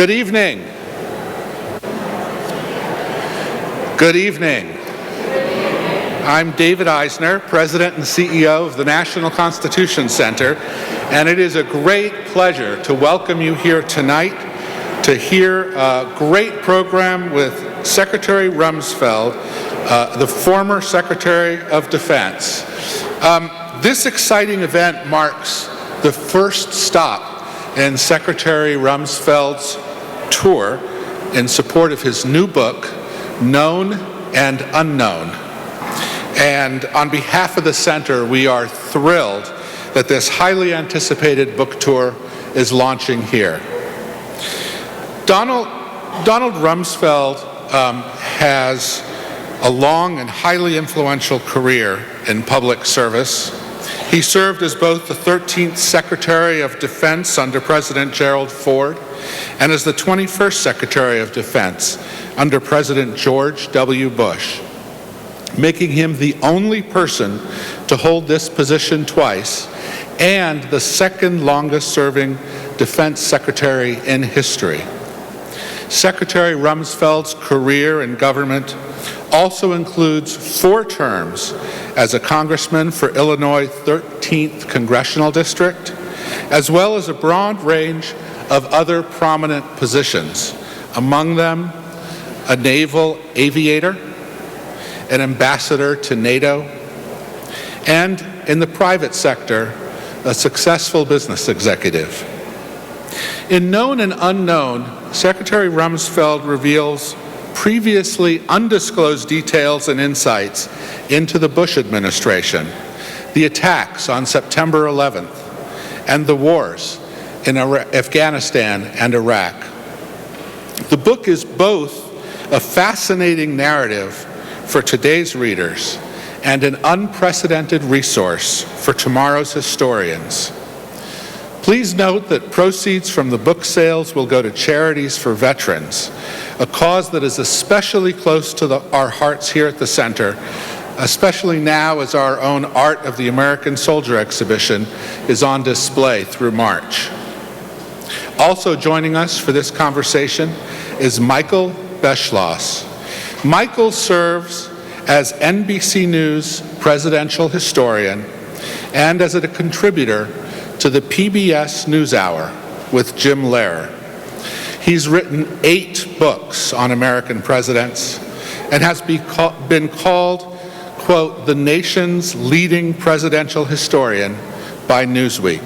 Good evening. Good evening. I'm David Eisner, President and CEO of the National Constitution Center, and it is a great pleasure to welcome you here tonight to hear a great program with Secretary Rumsfeld, the former Secretary of Defense. This exciting event marks the first stop in Secretary Rumsfeld's tour in support of his new book, Known and Unknown. And on behalf of the Center, we are thrilled that this highly anticipated book tour is launching here. Donald Rumsfeld has a long and highly influential career in public service. He served as both the 13th Secretary of Defense under President Gerald Ford and as the 21st Secretary of Defense under President George W. Bush, making him the only person to hold this position twice and the second longest-serving Defense Secretary in history. Secretary Rumsfeld's career in government also includes 4 terms as a congressman for Illinois' 13th Congressional District, as well as a broad range of other prominent positions, among them a naval aviator, an ambassador to NATO, and in the private sector, a successful business executive. In Known and Unknown, Secretary Rumsfeld reveals previously undisclosed details and insights into the Bush administration, the attacks on September 11th, and the wars in Afghanistan and Iraq. The book is both a fascinating narrative for today's readers and an unprecedented resource for tomorrow's historians. Please note that proceeds from the book sales will go to charities for veterans, a cause that is especially close to our hearts here at the Center, especially now as our own Art of the American Soldier exhibition is on display through March. Also joining us for this conversation is Michael Beschloss. Michael serves as NBC News presidential historian and as a contributor to the PBS NewsHour with Jim Lehrer. He's written 8 books on American presidents and has been called, quote, the nation's leading presidential historian by Newsweek.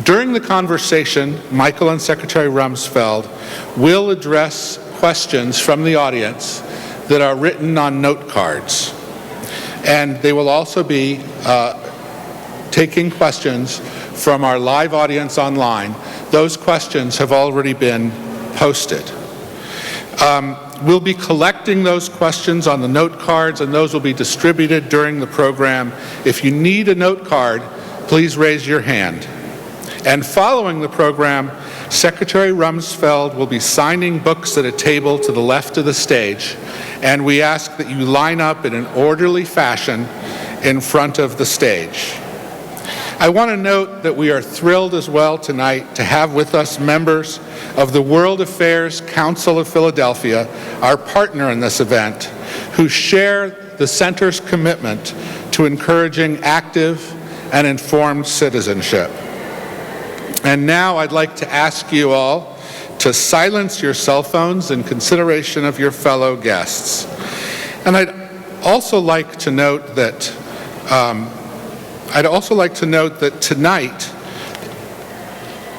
During the conversation, Michael and Secretary Rumsfeld will address questions from the audience that are written on note cards. And they will also be taking questions from our live audience online. Those questions have already been posted. We'll be collecting those questions on the note cards, and those will be distributed during the program. If you need a note card, please raise your hand. And following the program, Secretary Rumsfeld will be signing books at a table to the left of the stage, and we ask that you line up in an orderly fashion in front of the stage. I want to note that we are thrilled as well tonight to have with us members of the World Affairs Council of Philadelphia, our partner in this event, who share the Center's commitment to encouraging active and informed citizenship. And now I'd like to ask you all to silence your cell phones in consideration of your fellow guests. And I'd also like to note that tonight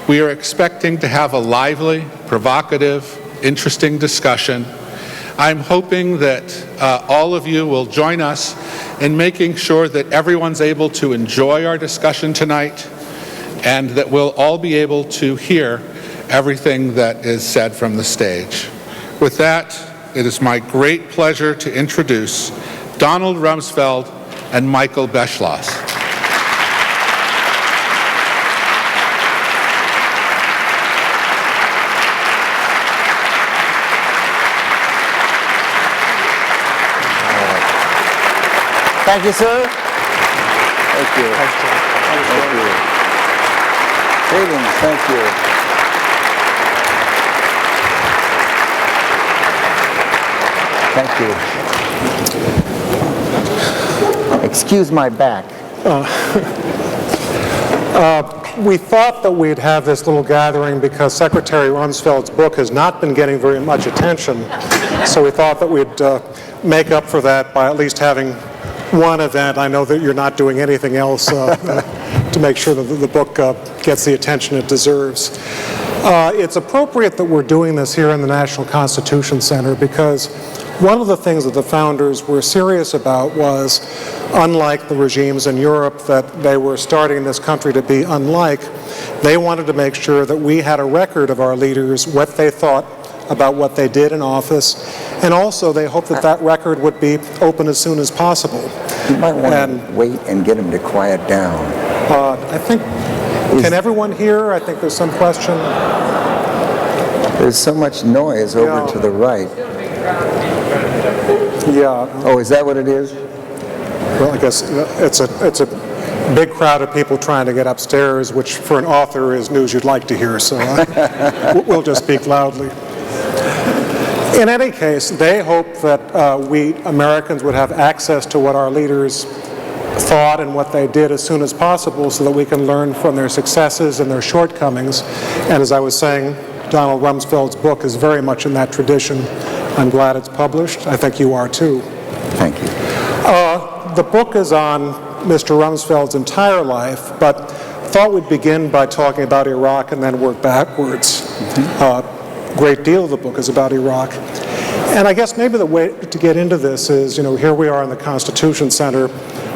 we are expecting to have a lively, provocative, interesting discussion. I'm hoping that all of you will join us in making sure that everyone's able to enjoy our discussion tonight and that we'll all be able to hear everything that is said from the stage. With that, it is my great pleasure to introduce Donald Rumsfeld and Michael Beschloss. Thank you, sir. Thank you. Thank you. Thank you. Thank you. Excuse my back. We thought that we'd have this little gathering because Secretary Rumsfeld's book has not been getting very much attention. So we thought that we'd make up for that by at least having one event. I know that you're not doing anything else to make sure that the book gets the attention it deserves. It's appropriate that we're doing this here in the National Constitution Center because one of the things that the founders were serious about was, unlike the regimes in Europe that they were starting this country to be unlike, they wanted to make sure that we had a record of our leaders, what they thought about what they did in office, and also they hoped that that record would be open as soon as possible. You might want to wait and get him to quiet down. I think, can everyone hear? I think there's some question. There's so much noise over to the right. Yeah. Oh, is that what it is? Well, I guess it's a big crowd of people trying to get upstairs, which for an author is news you'd like to hear, so we'll just speak loudly. In any case, they hope that we Americans would have access to what our leaders thought and what they did as soon as possible so that we can learn from their successes and their shortcomings. And as I was saying, Donald Rumsfeld's book is very much in that tradition. I'm glad it's published. I think you are too. Thank you. The book is on Mr. Rumsfeld's entire life, but thought we'd begin by talking about Iraq and then work backwards. A great deal of the book is about Iraq. And I guess maybe the way to get into this is, here we are in the Constitution Center.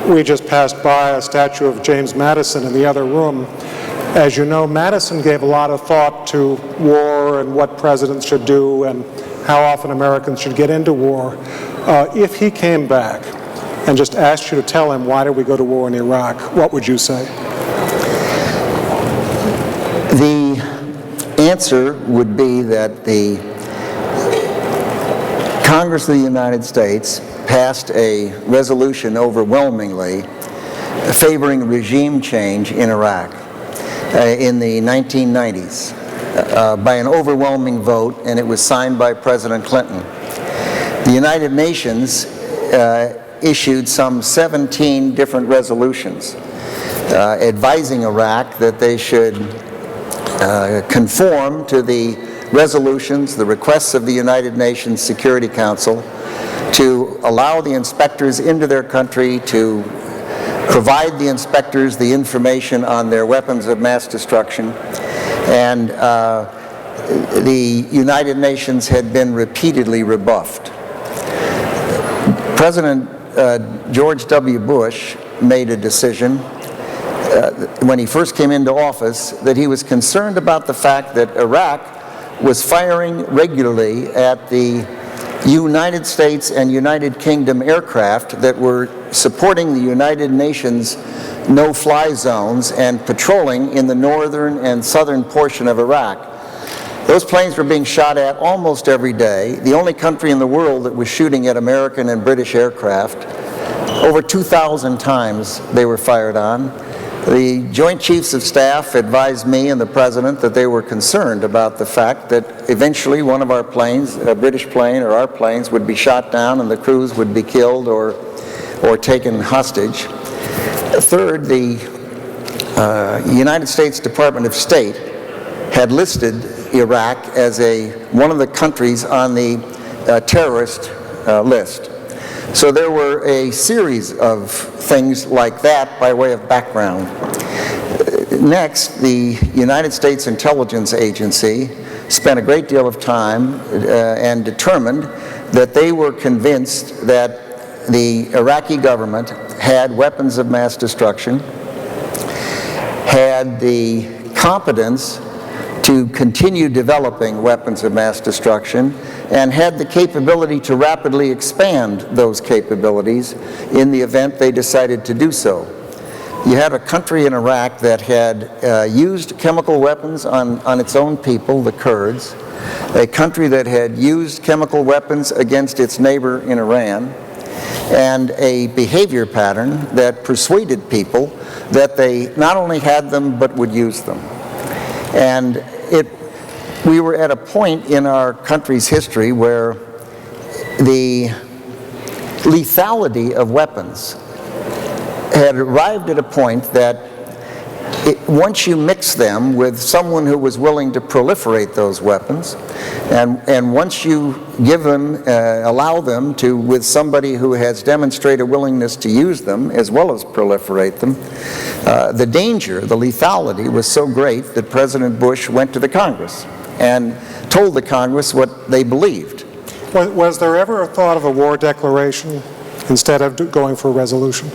We just passed by a statue of James Madison in the other room. As you know, Madison gave a lot of thought to war and what presidents should do and how often Americans should get into war. If he came back and just asked you to tell him why did we go to war in Iraq, what would you say? The answer would be that the Congress of the United States passed a resolution overwhelmingly favoring regime change in Iraq in the 1990s by an overwhelming vote, and it was signed by President Clinton. The United Nations issued some 17 different resolutions advising Iraq that they should conform to the resolutions, the requests of the United Nations Security Council to allow the inspectors into their country, to provide the inspectors the information on their weapons of mass destruction. And the United Nations had been repeatedly rebuffed. President George W. Bush made a decision when he first came into office that he was concerned about the fact that Iraq was firing regularly at the United States and United Kingdom aircraft that were supporting the United Nations no-fly zones and patrolling in the northern and southern portion of Iraq. Those planes were being shot at almost every day. The only country in the world that was shooting at American and British aircraft. Over 2,000 times they were fired on. The Joint Chiefs of Staff advised me and the President that they were concerned about the fact that eventually one of our planes, a British plane or our planes, would be shot down and the crews would be killed or taken hostage. Third, the United States Department of State had listed Iraq as one of the countries on the terrorist list. So there were a series of things like that by way of background. Next, the United States Intelligence Agency spent a great deal of time and determined that they were convinced that the Iraqi government had weapons of mass destruction, had the competence to continue developing weapons of mass destruction, and had the capability to rapidly expand those capabilities in the event they decided to do so. You had a country in Iraq that had used chemical weapons on its own people, the Kurds, a country that had used chemical weapons against its neighbor in Iran, and a behavior pattern that persuaded people that they not only had them but would use them. And we were at a point in our country's history where the lethality of weapons had arrived at a point that once you mix them with someone who was willing to proliferate those weapons, and once you give them, allow them to, with somebody who has demonstrated willingness to use them as well as proliferate them, the danger, the lethality was so great that President Bush went to the Congress and told the Congress what they believed. Was there ever a thought of a war declaration instead of going for a resolution?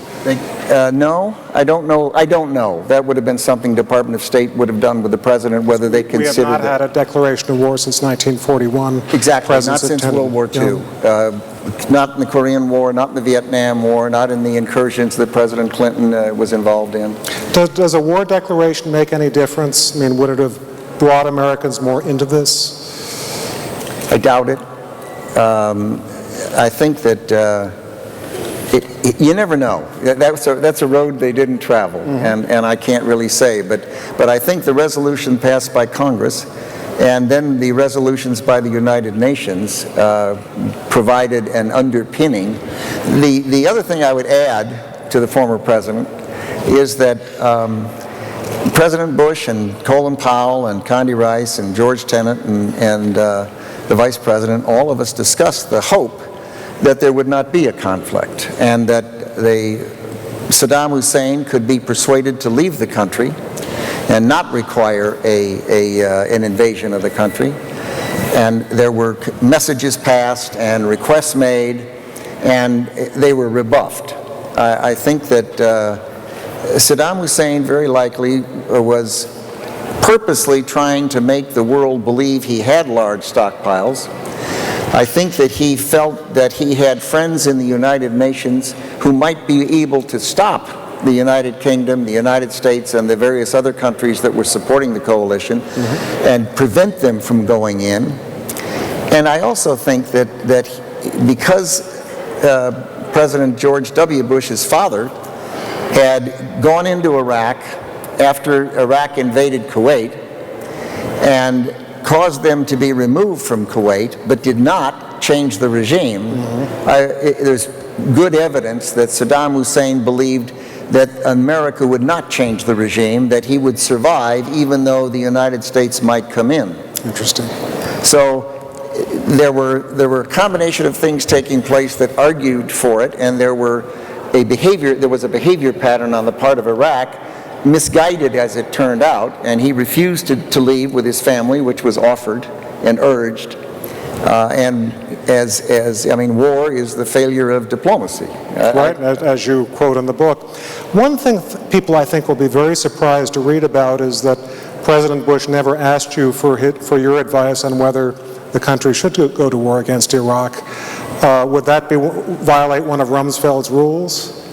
No, I don't know. I don't know. That would have been something Department of State would have done with the president, whether they considered. We have not had a declaration of war since 1941. Exactly, not since World War II. Not in the Korean War, not in the Vietnam War, not in the incursions that President Clinton was involved in. Does a war declaration make any difference? I mean, would it have brought Americans more into this? I doubt it. I think that you never know. That's a road they didn't travel, and I can't really say. But I think the resolution passed by Congress, and then the resolutions by the United Nations provided an underpinning. The other thing I would add to the former president is that President Bush and Colin Powell and Condi Rice and George Tenet and the vice president, all of us discussed the hope that there would not be a conflict, and that Saddam Hussein could be persuaded to leave the country and not require an invasion of the country. And there were messages passed and requests made, and they were rebuffed. I think that Saddam Hussein very likely was purposely trying to make the world believe he had large stockpiles. I think that he felt that he had friends in the United Nations who might be able to stop the United Kingdom, the United States, and the various other countries that were supporting the coalition and prevent them from going in. And I also think that because President George W. Bush's father had gone into Iraq after Iraq invaded Kuwait and caused them to be removed from Kuwait, but did not change the regime. There's good evidence that Saddam Hussein believed that America would not change the regime, that he would survive even though the United States might come in. Interesting. So there were a combination of things taking place that argued for it, and there was a behavior pattern on the part of Iraq, misguided as it turned out, and he refused to leave with his family, which was offered and urged. And war is the failure of diplomacy. Right, as you quote in the book. One thing people I think will be very surprised to read about is that President Bush never asked you for your advice on whether the country should go to war against Iraq. Would that violate one of Rumsfeld's rules?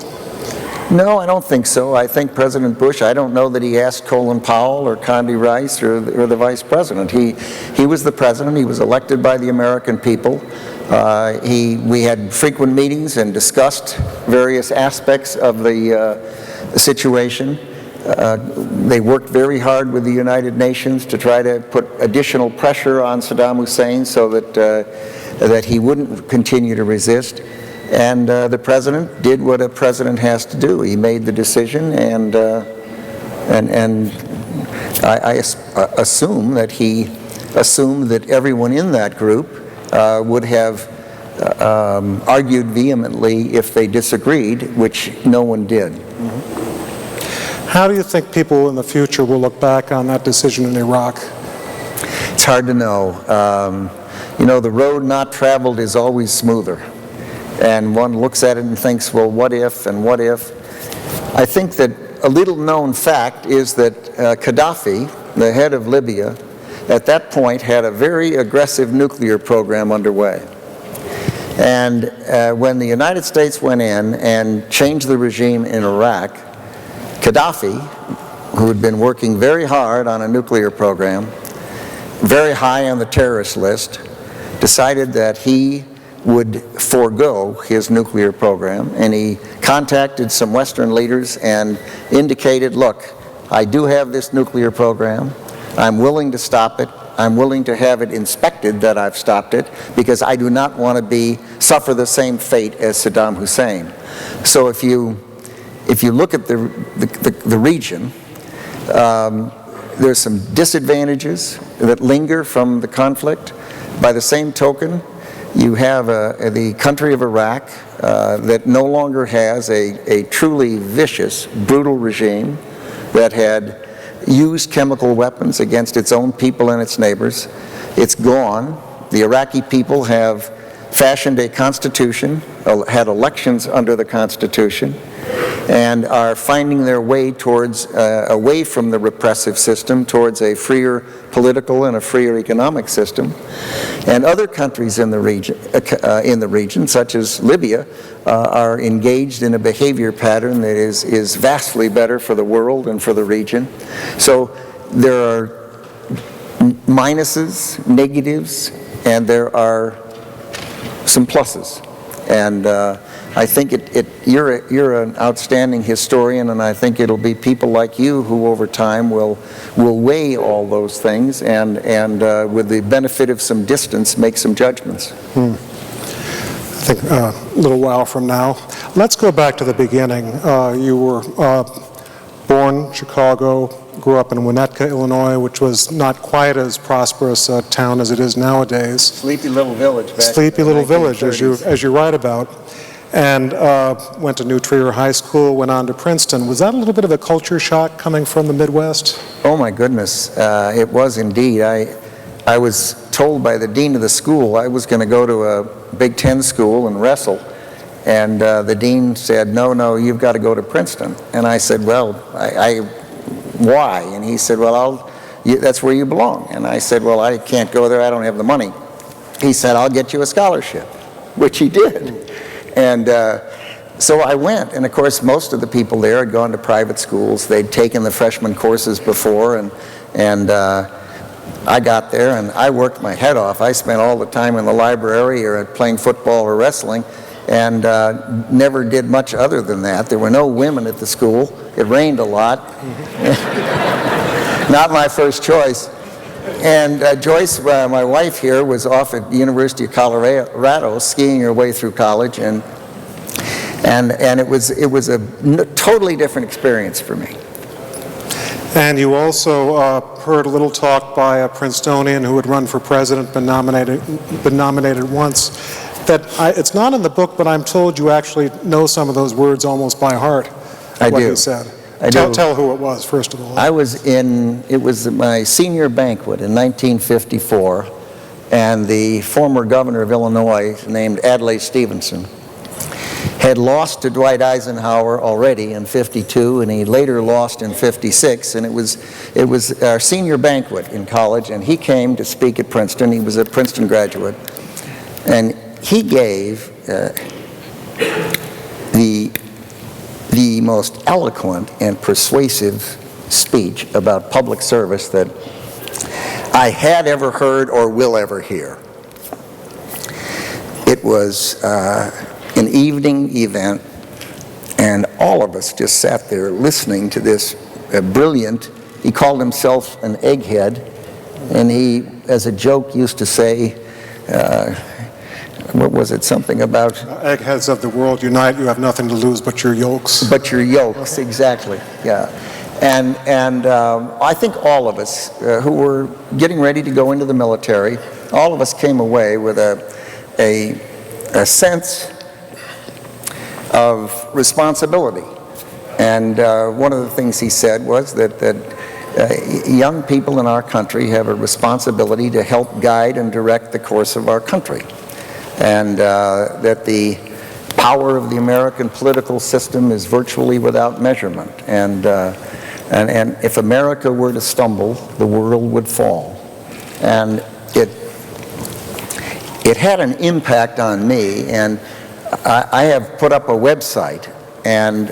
No, I don't think so. I think President Bush, I don't know that he asked Colin Powell or Condi Rice or the vice president. He was the president. He was elected by the American people. We had frequent meetings and discussed various aspects of the situation. They worked very hard with the United Nations to try to put additional pressure on Saddam Hussein so that he wouldn't continue to resist. And the president did what a president has to do. He made the decision, and I assume that he assumed that everyone in that group would have argued vehemently if they disagreed, which no one did. How do you think people in the future will look back on that decision in Iraq? It's hard to know. The road not traveled is always smoother. And one looks at it and thinks, well, what if and what if? I think that a little known fact is that Gaddafi, the head of Libya, at that point had a very aggressive nuclear program underway. And when the United States went in and changed the regime in Iraq, Gaddafi, who had been working very hard on a nuclear program, very high on the terrorist list, decided that he would forego his nuclear program, and he contacted some Western leaders and indicated, look, I do have this nuclear program, I'm willing to stop it, I'm willing to have it inspected that I've stopped it, because I do not want to suffer the same fate as Saddam Hussein. So if you look at the region, there's some disadvantages that linger from the conflict. By the same token, you have the country of Iraq that no longer has a truly vicious, brutal regime that had used chemical weapons against its own people and its neighbors. It's gone. The Iraqi people have fashioned a constitution, had elections under the constitution, and are finding their way towards, away from the repressive system, towards a freer political and a freer economic system. And other countries in the region, such as Libya, are engaged in a behavior pattern that is vastly better for the world and for the region. So there are minuses, negatives, and there are some pluses. And I think you're an outstanding historian, and I think it'll be people like you who over time will weigh all those things and with the benefit of some distance, make some judgments. I think a little while from now. Let's go back to the beginning. You were born in Chicago, grew up in Winnetka, Illinois, which was not quite as prosperous a town as it is nowadays. Sleepy little village. Sleepy little village, as you write about. And went to New Trier High School, went on to Princeton. Was that a little bit of a culture shock coming from the Midwest? Oh my goodness, it was indeed. I was told by the dean of the school I was going to go to a Big Ten school and wrestle. And the dean said, no, you've got to go to Princeton. And I said, well, why? And he said, well, that's where you belong. And I said, well, I can't go there, I don't have the money. He said, I'll get you a scholarship, which he did. And so I went, and of course most of the people there had gone to private schools. They'd taken the freshman courses before, and I got there and I worked my head off. I spent all the time in the library or playing football or wrestling, and never did much other than that. There were no women at the school. It rained a lot. Not my first choice. And Joyce, my wife here, was off at the University of Colorado skiing her way through college, and it was a totally different experience for me. And you also heard a little talk by a Princetonian who had run for president, been nominated once. It's not in the book, but I'm told you actually know some of those words almost by heart. I do. What he said. Tell who it was, first of all. It was my senior banquet in 1954, and the former governor of Illinois, named Adlai Stevenson, had lost to Dwight Eisenhower already in '52, and he later lost in '56, and it was our senior banquet in college, and he came to speak at Princeton. He was a Princeton graduate, and he gave the most eloquent and persuasive speech about public service that I had ever heard or will ever hear. It was an evening event, and all of us just sat there listening to this brilliant, he called himself an egghead, and he, as a joke, used to say, what was it, something about... Eggheads of the world unite, you have nothing to lose but your yolks. But your yolks, exactly, yeah. And I think all of us who were getting ready to go into the military, all of us came away with a sense of responsibility. And one of the things he said was that young people in our country have a responsibility to help guide and direct the course of our country. And that the power of the American political system is virtually without measurement. And if America were to stumble, the world would fall. And it had an impact on me, and I have put up a website and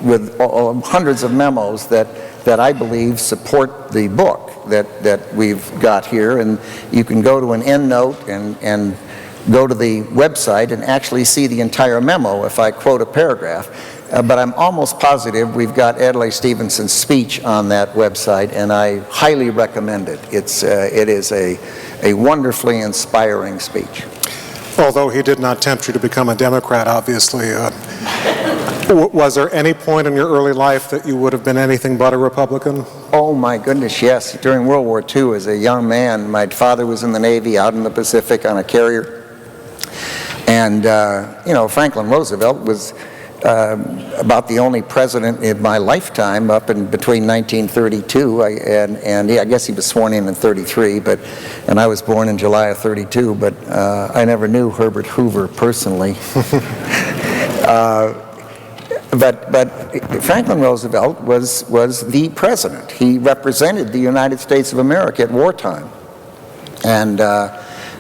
with hundreds of memos that I believe support the book that we've got here, and you can go to an endnote and go to the website and actually see the entire memo if I quote a paragraph. but I'm almost positive we've got Adlai Stevenson's speech on that website, and I highly recommend it. It is a wonderfully inspiring speech. Although he did not tempt you to become a Democrat, obviously. Was there any point in your early life that you would have been anything but a Republican? Oh my goodness, yes. During World War II, as a young man, my father was in the Navy out in the Pacific on a carrier. And, Franklin Roosevelt was about the only president in my lifetime up in between 1932, I guess he was sworn in 33, and I was born in July of 32, but I never knew Herbert Hoover personally. But Franklin Roosevelt was the president. He represented the United States of America at wartime. And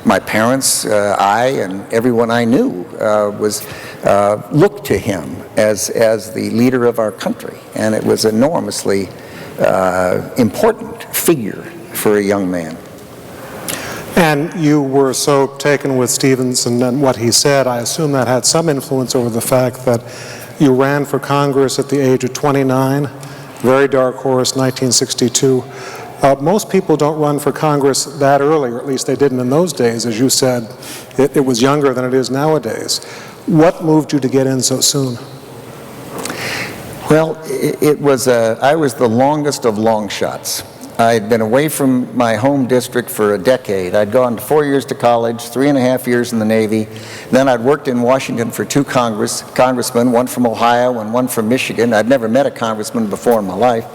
my parents, I, and everyone I knew looked to him as the leader of our country. And it was enormously important figure for a young man. And you were so taken with Stevenson and what he said, I assume that had some influence over the fact that you ran for Congress at the age of 29, very dark horse, 1962. Most people don't run for Congress that early, or at least they didn't in those days. As you said, it was younger than it is nowadays. What moved you to get in so soon? Well, I was the longest of long shots. I had been away from my home district for a decade. I'd gone 4 years to college, 3.5 years in the Navy. Then I'd worked in Washington for two congressmen, one from Ohio and one from Michigan. I'd never met a congressman before in my life.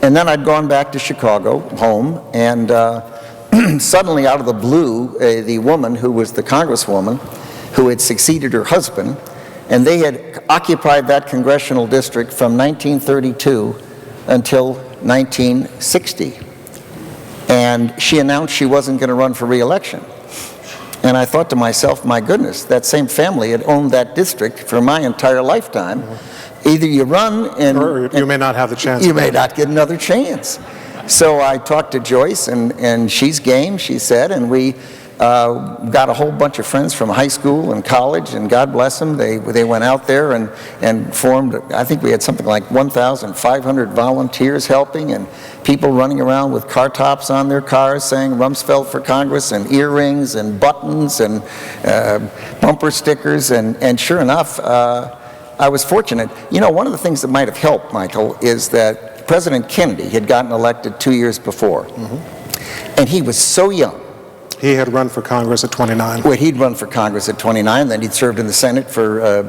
And then I'd gone back to Chicago, home, and suddenly out of the blue, the woman who was the congresswoman, who had succeeded her husband, and they had occupied that congressional district from 1932 until 1960. And she announced she wasn't going to run for re-election. And I thought to myself, my goodness, that same family had owned that district for my entire lifetime. Either you run and... Or you may not have the chance. You may not get another chance. So I talked to Joyce, and she's game, she said, and we got a whole bunch of friends from high school and college, and God bless them, they went out there and formed, I think we had something like 1,500 volunteers helping, and people running around with car tops on their cars saying Rumsfeld for Congress, and earrings and buttons and bumper stickers, and sure enough, I was fortunate. You know, one of the things that might have helped, Michael, is that President Kennedy had gotten elected 2 years before, and he was so young. He had run for Congress at 29. Well, he'd run for Congress at 29, then he'd served in the Senate for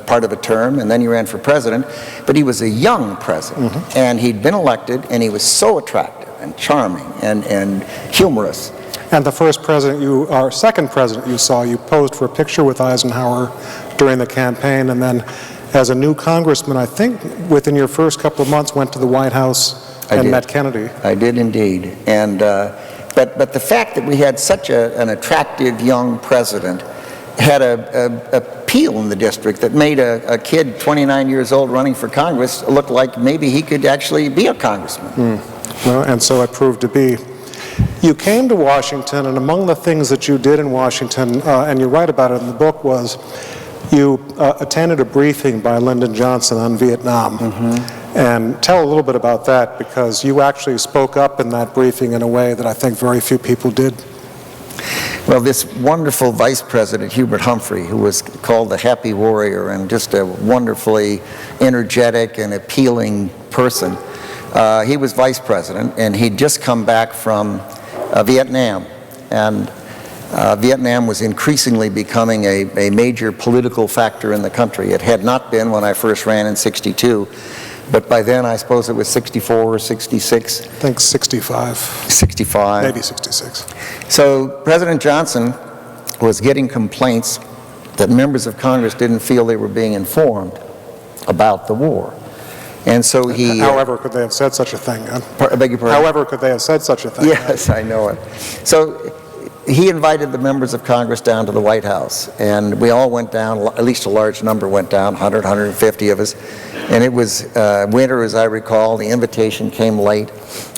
part of a term, and then he ran for president. But he was a young president, and he'd been elected, and he was so attractive and charming and humorous. And the first president second president you saw, you posed for a picture with Eisenhower during the campaign, and then as a new congressman, I think within your first couple of months, went to the White House and met Kennedy. I did indeed. And But the fact that we had such an attractive young president had a appeal in the district that made a kid 29 years old running for Congress look like maybe he could actually be a congressman. Well, and so it proved to be. You came to Washington, and among the things that you did in Washington, and you write about it in the book, was you attended a briefing by Lyndon Johnson on Vietnam. And tell a little bit about that, because you actually spoke up in that briefing in a way that I think very few people did. Well, this wonderful Vice President, Hubert Humphrey, who was called the Happy Warrior and just a wonderfully energetic and appealing person, he was Vice President, and he'd just come back from Vietnam. And Vietnam was increasingly becoming a major political factor in the country. It had not been when I first ran in '62. But by then, I suppose it was 64 or 66. I think 65. 65. Maybe 66. So President Johnson was getting complaints that members of Congress didn't feel they were being informed about the war. And so he... However could they have said such a thing? I beg your pardon? However could they have said such a thing? Yes, I know it. So he invited the members of Congress down to the White House, and we all went down, at least a large number went down, 100, 150 of us, and it was winter, as I recall. The invitation came late,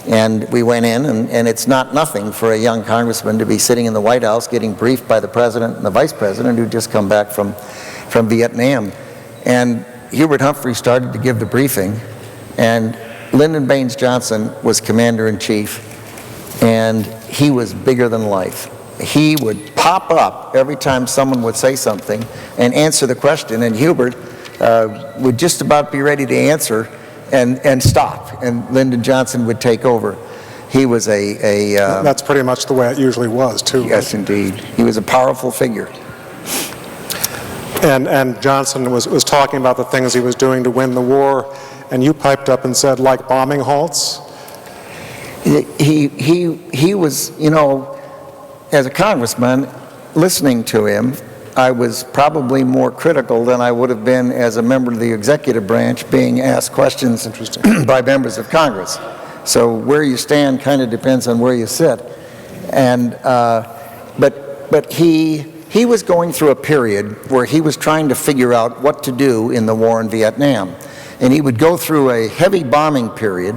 and we went in, and it's not nothing for a young congressman to be sitting in the White House getting briefed by the president and the vice president who'd just come back from Vietnam. And Hubert Humphrey started to give the briefing, and Lyndon Baines Johnson was commander-in-chief, and he was bigger than life. He would pop up every time someone would say something and answer the question, and Hubert would just about be ready to answer and stop, and Lyndon Johnson would take over. He was That's pretty much the way it usually was, too. Yes, indeed. He was a powerful figure. And Johnson was talking about the things he was doing to win the war, and you piped up and said, like bombing halts? He was, you know, as a congressman, listening to him, I was probably more critical than I would have been as a member of the executive branch being asked questions by members of Congress. So where you stand kind of depends on where you sit. And, but he was going through a period where he was trying to figure out what to do in the war in Vietnam. And he would go through a heavy bombing period,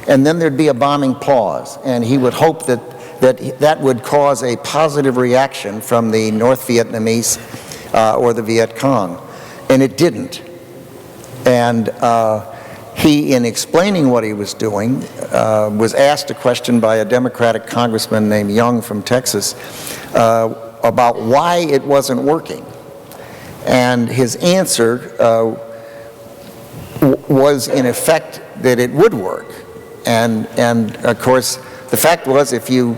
and then there'd be a bombing pause. And he would hope that would cause a positive reaction from the North Vietnamese or the Viet Cong. And it didn't. And he, in explaining what he was doing, was asked a question by a Democratic congressman named Young from Texas about why it wasn't working. And his answer was, in effect, that it would work. And of course, the fact was, if you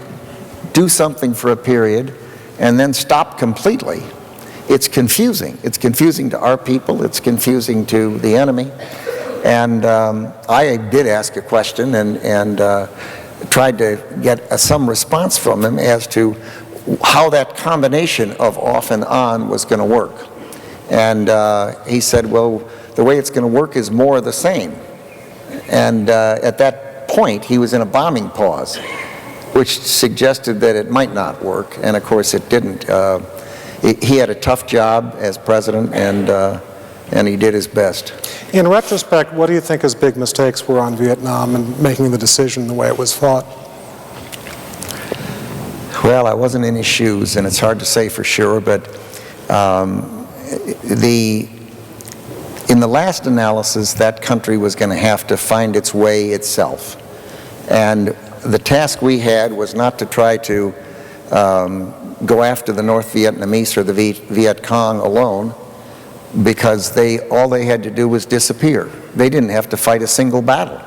do something for a period and then stop completely, it's confusing. It's confusing to our people. It's confusing to the enemy. And I did ask a question and tried to get some response from him as to how that combination of off and on was going to work. And he said, well, the way it's going to work is more of the same. And at that point, he was in a bombing pause, which suggested that it might not work. And of course, it didn't. He had a tough job as president, and he did his best. In retrospect, what do you think his big mistakes were on Vietnam and making the decision the way it was fought? Well, I wasn't in his shoes, and it's hard to say for sure, but in the last analysis, that country was going to have to find its way itself. And the task we had was not to try to go after the North Vietnamese or the Viet Cong alone, because all they had to do was disappear. They didn't have to fight a single battle.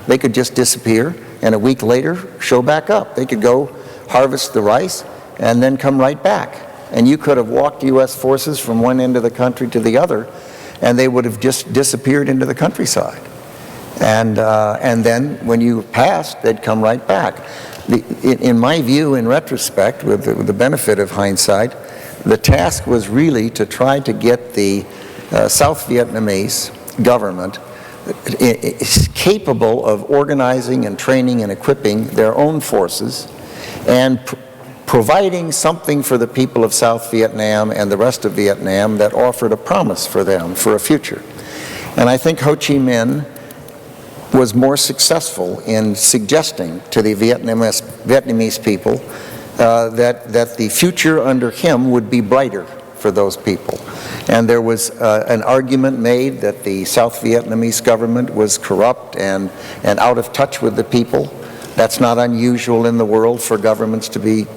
They could just disappear, and a week later show back up. They could go harvest the rice and then come right back. And you could have walked U.S. forces from one end of the country to the other, and they would have just disappeared into the countryside. And then when you passed, they'd come right back. In my view, in retrospect, with the benefit of hindsight, the task was really to try to get the South Vietnamese government capable of organizing and training and equipping their own forces and providing something for the people of South Vietnam and the rest of Vietnam that offered a promise for them for a future. And I think Ho Chi Minh was more successful in suggesting to the Vietnamese people that the future under him would be brighter for those people. And there was an argument made that the South Vietnamese government was corrupt and out of touch with the people. That's not unusual in the world for governments to be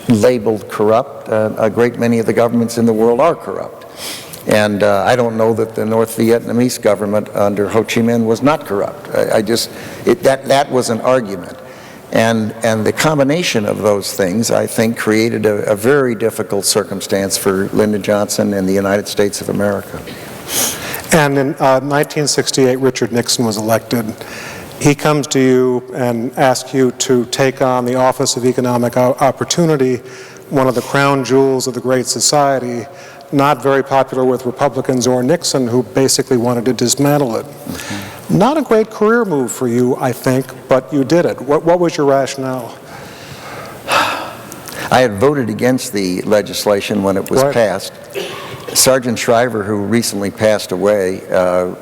labeled corrupt. A great many of the governments in the world are corrupt. And I don't know that the North Vietnamese government under Ho Chi Minh was not corrupt. That was an argument. And the combination of those things, I think, created a very difficult circumstance for Lyndon Johnson and the United States of America. And in 1968, Richard Nixon was elected. He comes to you and asks you to take on the Office of Economic Opportunity, one of the crown jewels of the Great Society, not very popular with Republicans or Nixon, who basically wanted to dismantle it. Mm-hmm. Not a great career move for you, I think, but you did it. What was your rationale? I had voted against the legislation when it was passed. Sergeant Shriver, who recently passed away,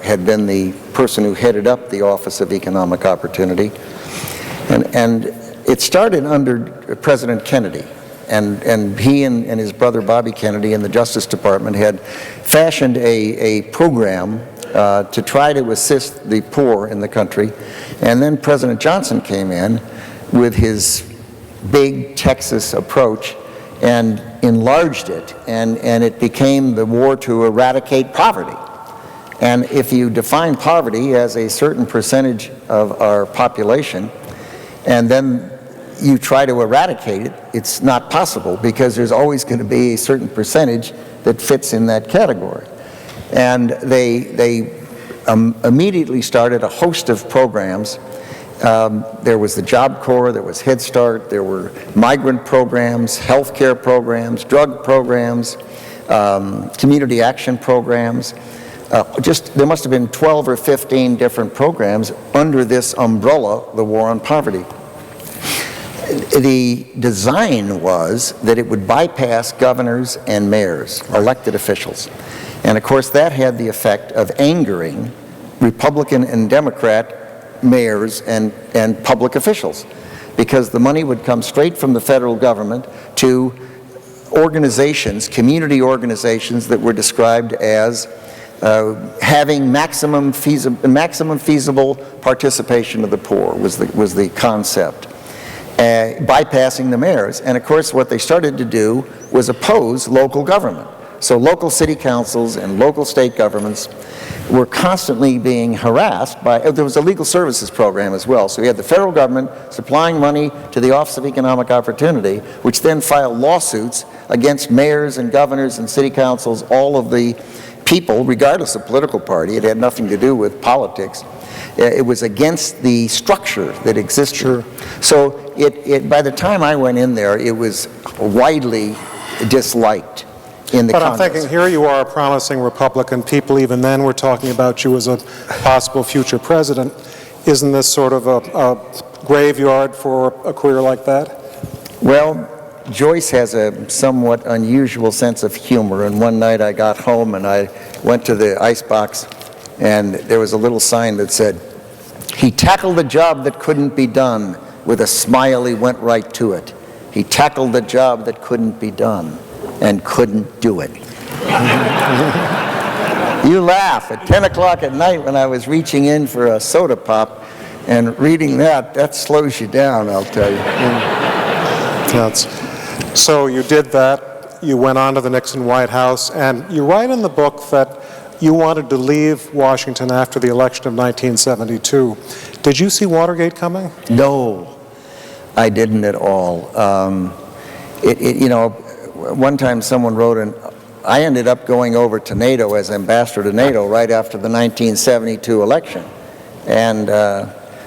had been the person who headed up the Office of Economic Opportunity. And it started under President Kennedy. And he and his brother Bobby Kennedy in the Justice Department had fashioned a program to try to assist the poor in the country. And then President Johnson came in with his big Texas approach and enlarged it, and it became the war to eradicate poverty. And if you define poverty as a certain percentage of our population, and then you try to eradicate it, it's not possible, because there's always going to be a certain percentage that fits in that category. And they immediately started a host of programs. There was the Job Corps, there was Head Start, there were migrant programs, health care programs, drug programs, community action programs. There must have been 12 or 15 different programs under this umbrella, the war on poverty. The design was that it would bypass governors and mayors, elected officials. And of course that had the effect of angering Republican and Democrat mayors and public officials, because the money would come straight from the federal government to organizations, community organizations that were described as having maximum feasible participation of the poor was the concept, bypassing the mayors. And of course what they started to do was oppose local government. So local city councils and local state governments were constantly being harassed by, there was a legal services program as well. So you had the federal government supplying money to the Office of Economic Opportunity, which then filed lawsuits against mayors and governors and city councils, all of the people, regardless of political party. It had nothing to do with politics. It was against the structure that existed. Sure. So by the time I went in there, it was widely disliked in the Congress. But I'm thinking, here you are, a promising Republican. People even then were talking about you as a possible future president. Isn't this sort of a graveyard for a career like that? Well, Joyce has a somewhat unusual sense of humor, and one night I got home and I went to the icebox, and there was a little sign that said, "He tackled the job that couldn't be done. With a smile he went right to it. He tackled the job that couldn't be done and couldn't do it." You laugh. At 10 o'clock at night when I was reaching in for a soda pop and reading that slows you down, I'll tell you. So you did that, you went on to the Nixon White House, and you write in the book that you wanted to leave Washington after the election of 1972. Did you see Watergate coming? No, I didn't at all. One time someone wrote, I ended up going over to NATO as ambassador to NATO right after the 1972 election. And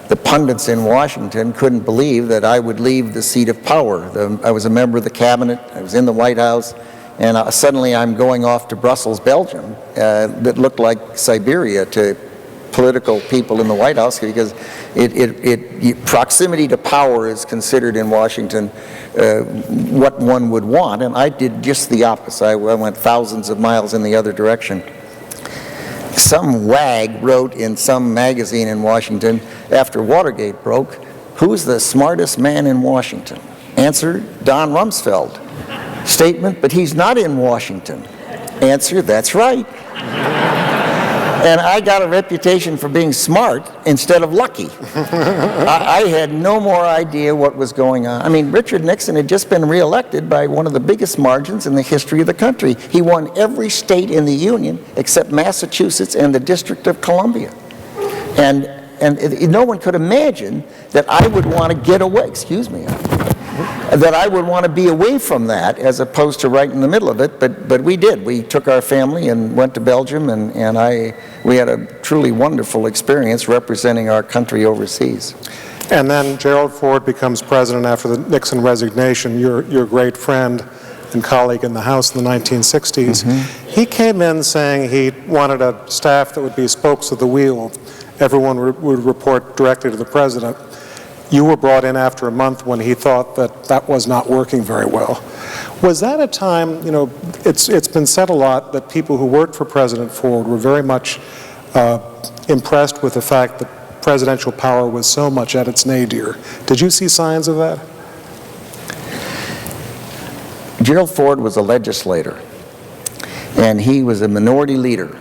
the pundits in Washington couldn't believe that I would leave the seat of power. I was a member of the cabinet, I was in the White House, and suddenly I'm going off to Brussels, Belgium, that looked like Siberia to political people in the White House, because proximity to power is considered in Washington what one would want, and I did just the opposite. I went thousands of miles in the other direction. Some wag wrote in some magazine in Washington after Watergate broke, "Who's the smartest man in Washington?" Answer, Don Rumsfeld. Statement, "But he's not in Washington." Answer, "That's right." And I got a reputation for being smart instead of lucky. I had no more idea what was going on. I mean, Richard Nixon had just been reelected by one of the biggest margins in the history of the country. He won every state in the Union except Massachusetts and the District of Columbia. And no one could imagine that I would want to get away, that I would want to be away from that as opposed to right in the middle of it, but we did. We took our family and went to Belgium, and we had a truly wonderful experience representing our country overseas. And then Gerald Ford becomes president after the Nixon resignation, your great friend and colleague in the House in the 1960s. Mm-hmm. He came in saying he wanted a staff that would be spokes of the wheel. Everyone would report directly to the president. You were brought in after a month when he thought that was not working very well. Was that a time, it's been said a lot that people who worked for President Ford were very much impressed with the fact that presidential power was so much at its nadir. Did you see signs of that? Gerald Ford was a legislator, and he was a minority leader.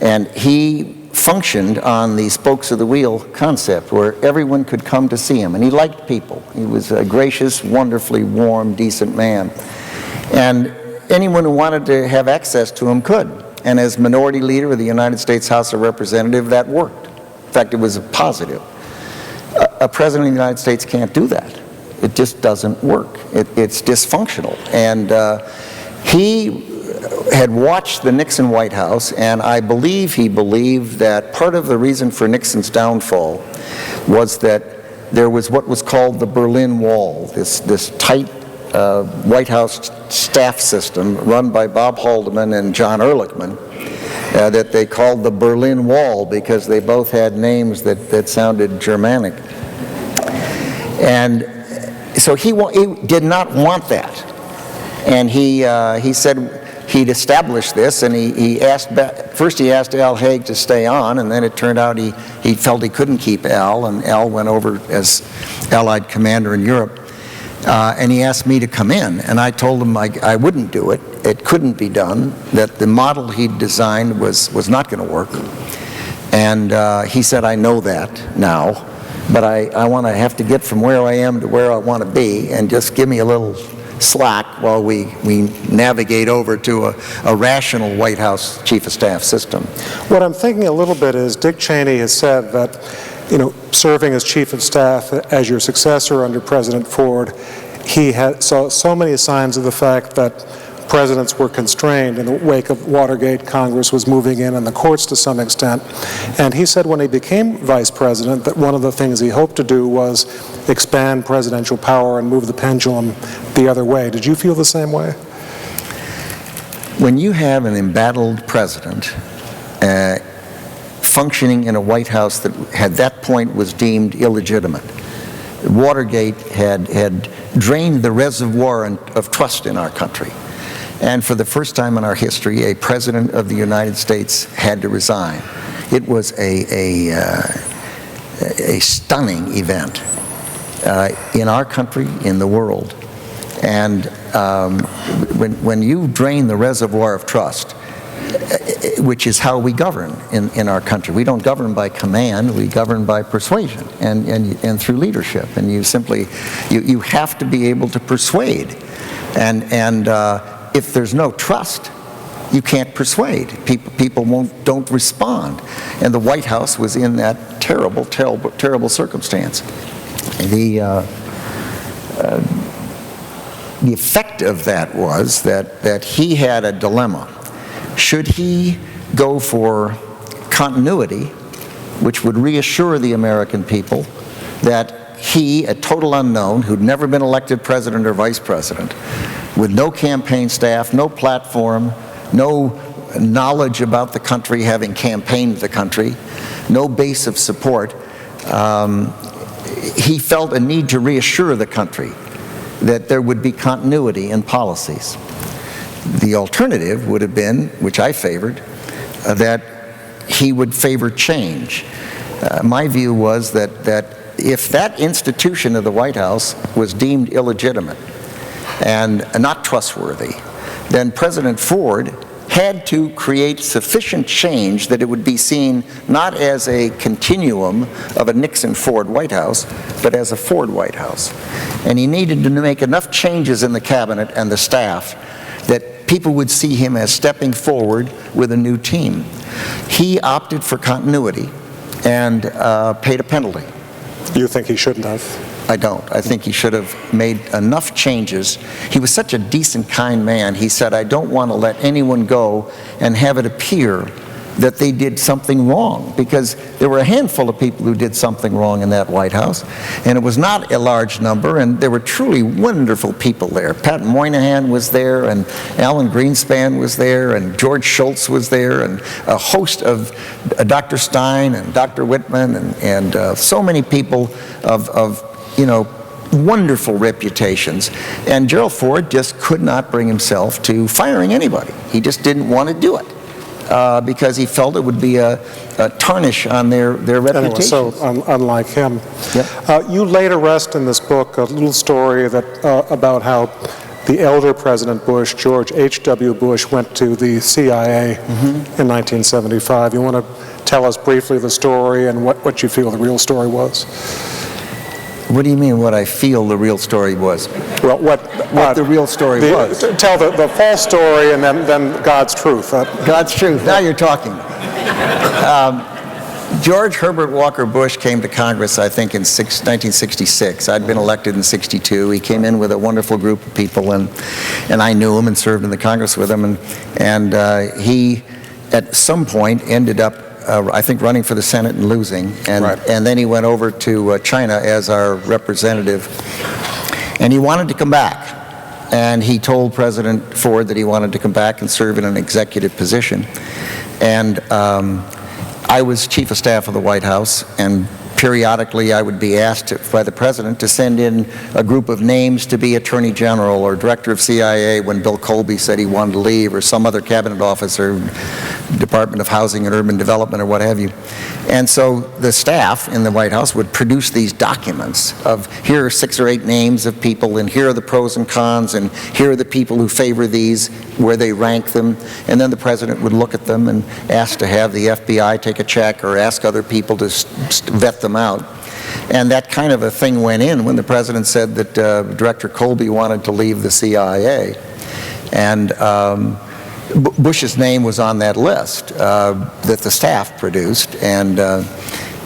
And he functioned on the spokes of the wheel concept where everyone could come to see him. And he liked people. He was a gracious, wonderfully warm, decent man. And anyone who wanted to have access to him could. And as minority leader of the United States House of Representatives, that worked. In fact, it was a positive. A president of the United States can't do that. It just doesn't work. It's dysfunctional. And he had watched the Nixon White House, and I believe he believed that part of the reason for Nixon's downfall was that there was what was called the Berlin Wall, this tight White House staff system run by Bob Haldeman and John Ehrlichman that they called the Berlin Wall because they both had names that sounded Germanic. And so he did not want that. And he said he'd established this, and he asked Al Haig to stay on, and then it turned out he felt he couldn't keep Al, and Al went over as Allied commander in Europe. And he asked me to come in, and I told him I wouldn't do it. It couldn't be done, that the model he'd designed was not going to work. And he said, I know that now, but I want to have to get from where I am to where I want to be, and just give me a little slack while we navigate over to a rational White House Chief of Staff system. What I'm thinking a little bit is Dick Cheney has said that, serving as Chief of Staff as your successor under President Ford, he saw so many signs of the fact that presidents were constrained. In the wake of Watergate, Congress was moving in and the courts to some extent. And he said when he became vice president that one of the things he hoped to do was expand presidential power and move the pendulum the other way. Did you feel the same way? When you have an embattled president functioning in a White House that at that point was deemed illegitimate, Watergate had drained the reservoir of trust in our country. And for the first time in our history, a president of the United States had to resign. It was a stunning event in our country, in the world. And when you drain the reservoir of trust, which is how we govern in our country. We don't govern by command, we govern by persuasion and through leadership. And you simply, you have to be able to persuade. And if there's no trust, you can't persuade. People don't respond. And the White House was in that terrible, terrible, terrible circumstance. The effect of that was that he had a dilemma. Should he go for continuity, which would reassure the American people that he, a total unknown, who'd never been elected president or vice president, with no campaign staff, no platform, no knowledge about the country, having campaigned the country, no base of support, he felt a need to reassure the country that there would be continuity in policies. The alternative would have been, which I favored, that he would favor change. My view was that if that institution of the White House was deemed illegitimate and not trustworthy, then President Ford had to create sufficient change that it would be seen not as a continuum of a Nixon-Ford White House, but as a Ford White House. And he needed to make enough changes in the cabinet and the staff that people would see him as stepping forward with a new team. He opted for continuity and paid a penalty. You think he shouldn't have? I don't. I think he should have made enough changes. He was such a decent, kind man. He said, I don't want to let anyone go and have it appear that they did something wrong, because there were a handful of people who did something wrong in that White House, and it was not a large number, and there were truly wonderful people there. Pat Moynihan was there, and Alan Greenspan was there, and George Shultz was there, and a host of Dr. Stein and Dr. Whitman, and so many people of wonderful reputations. And Gerald Ford just could not bring himself to firing anybody. He just didn't want to do it. Because he felt it would be a tarnish on their reputation. Anyway, so unlike him. Yep. You later rest in this book a little story that about how the elder President Bush, George H.W. Bush, went to the CIA in 1975. You want to tell us briefly the story and what you feel the real story was? What do you mean what I feel the real story was? Well, what the real story was? Tell the false story and then God's truth. God's truth. Now you're talking. George Herbert Walker Bush came to Congress, I think, in 1966. I'd been elected in 62. He came in with a wonderful group of people, and I knew him and served in the Congress with him. And he, at some point, ended up, I think, running for the Senate and losing. And then he went over to China as our representative. And he wanted to come back. And he told President Ford that he wanted to come back and serve in an executive position. And I was Chief of Staff of the White House, and periodically I would be asked by the President to send in a group of names to be Attorney General or Director of CIA when Bill Colby said he wanted to leave, or some other cabinet officer, Department of Housing and Urban Development or what have you. And so the staff in the White House would produce these documents of, here are 6 or 8 names of people, and here are the pros and cons, and here are the people who favor these, where they rank them. And then the President would look at them and ask to have the FBI take a check or ask other people to vet them out. And that kind of a thing went in when the President said that Director Colby wanted to leave the CIA. And Bush's name was on that list that the staff produced, and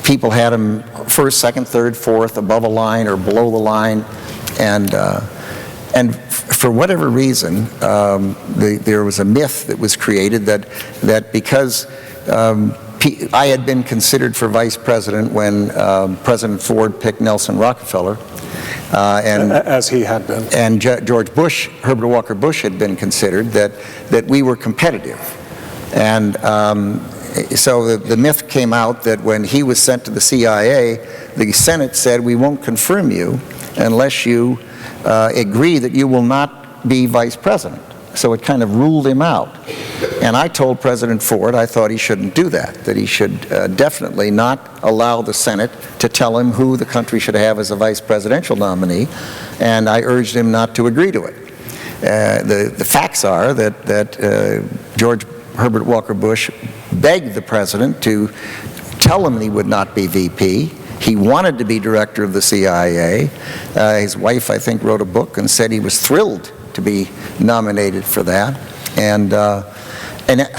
people had him first, second, third, fourth, above a line or below the line, and for whatever reason, there was a myth that was created that because I had been considered for vice president when President Ford picked Nelson Rockefeller. And as he had been. And George Bush, Herbert Walker Bush, had been considered that we were competitive. And so the myth came out that when he was sent to the CIA, the Senate said, we won't confirm you unless you agree that you will not be vice president. So it kind of ruled him out. And I told President Ford I thought he shouldn't do that he should definitely not allow the Senate to tell him who the country should have as a vice presidential nominee, and I urged him not to agree to it. The facts are that George Herbert Walker Bush begged the President to tell him he would not be VP. He wanted to be director of the CIA. His wife, I think, wrote a book and said he was thrilled to be nominated for that. And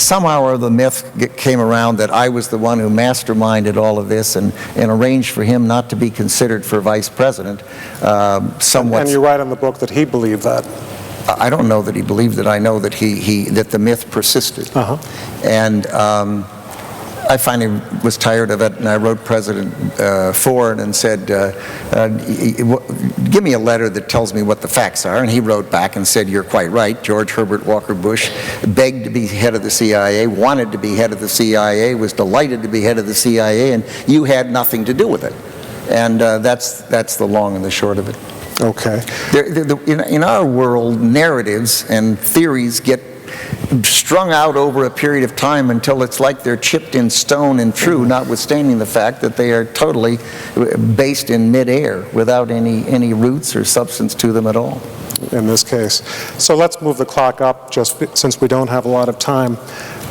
somehow the myth came around that I was the one who masterminded all of this and arranged for him not to be considered for vice president. Somewhat. And you write in the book that he believed that. I don't know that he believed it. I know that that the myth persisted. And I finally was tired of it, and I wrote President Ford and said, give me a letter that tells me what the facts are. And he wrote back and said, you're quite right. George Herbert Walker Bush begged to be head of the CIA, wanted to be head of the CIA, was delighted to be head of the CIA, and you had nothing to do with it. And that's the long and the short of it. Okay. In our world, narratives and theories get strung out over a period of time until it's like they're chipped in stone and true, notwithstanding the fact that they are totally based in midair without any roots or substance to them at all. In this case. So let's move the clock up, just since we don't have a lot of time.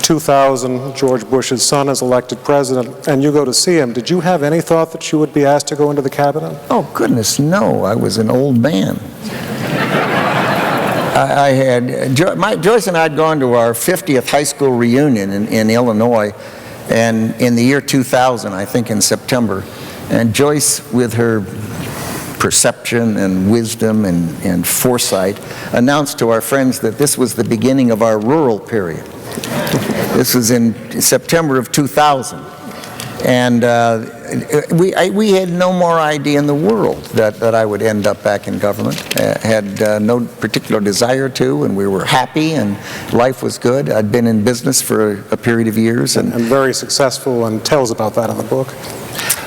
2000, George Bush's son is elected president, and you go to see him. Did you have any thought that you would be asked to go into the cabinet? Oh, goodness, no. I was an old man. Joyce and I had gone to our 50th high school reunion in Illinois, and in the year 2000, I think in September, and Joyce, with her perception and wisdom and foresight, announced to our friends that this was the beginning of our rural period. This was in September of 2000. And we had no more idea in the world that I would end up back in government. Had no particular desire to, and we were happy, and life was good. I'd been in business for a period of years. And very successful, and tells about that in the book.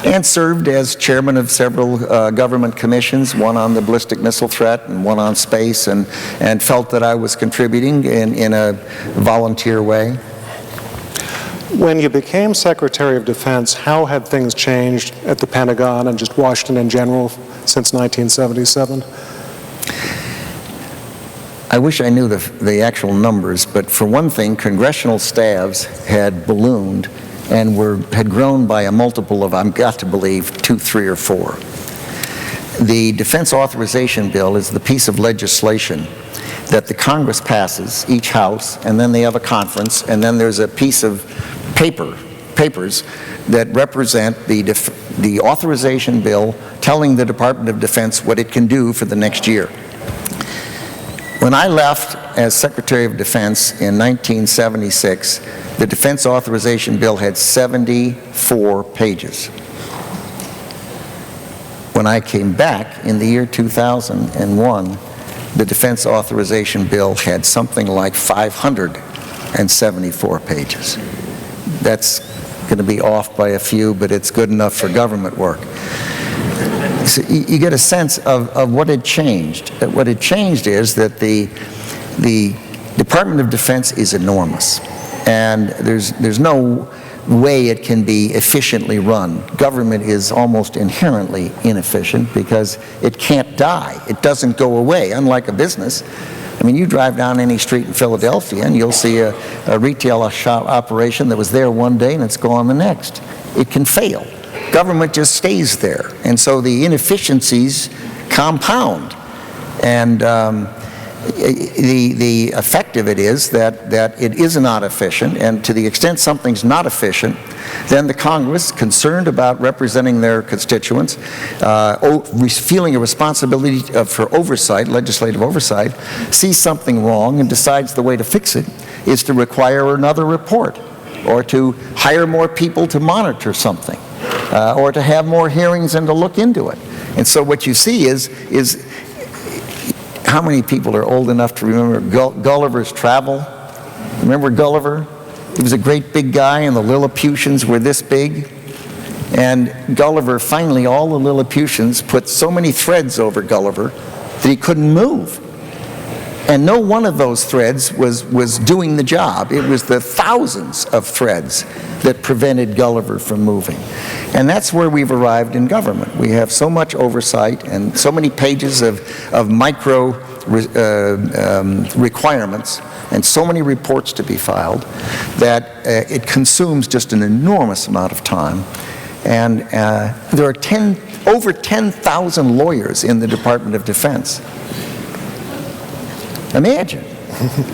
And served as chairman of several government commissions, one on the ballistic missile threat and one on space, and felt that I was contributing in a volunteer way. When you became Secretary of Defense, how had things changed at the Pentagon and just Washington in general since 1977? I wish I knew the actual numbers, but for one thing, congressional staffs had ballooned and had grown by a multiple of, I've got to believe, 2, 3, or 4. The Defense Authorization Bill is the piece of legislation that the Congress passes, each house, and then they have a conference, and then there's a piece of papers that represent the authorization bill telling the Department of Defense what it can do for the next year. When I left as Secretary of Defense in 1976, the Defense Authorization Bill had 74 pages. When I came back in the year 2001, the Defense Authorization Bill had something like 574 pages. That's going to be off by a few, but it's good enough for government work. So you get a sense of what had changed. What had changed is that the Department of Defense is enormous, and there's no way it can be efficiently run. Government is almost inherently inefficient because it can't die. It doesn't go away, unlike a business. I mean, you drive down any street in Philadelphia and you'll see a retail shop operation that was there one day and it's gone the next. It can fail. Government just stays there. And so the inefficiencies compound. And the effect of it is that it is not efficient, and to the extent something's not efficient, then the Congress, concerned about representing their constituents, feeling a responsibility for oversight, legislative oversight, sees something wrong and decides the way to fix it is to require another report, or to hire more people to monitor something, or to have more hearings and to look into it. And so what you see is how many people are old enough to remember Gulliver's Travel? Remember Gulliver? He was a great big guy and the Lilliputians were this big. And Gulliver, finally, all the Lilliputians put so many threads over Gulliver that he couldn't move. And no one of those threads was doing the job. It was the thousands of threads that prevented Gulliver from moving. And that's where we've arrived in government. We have so much oversight and so many pages of micro requirements and so many reports to be filed that it consumes just an enormous amount of time. And there are over 10,000 lawyers in the Department of Defense. Imagine.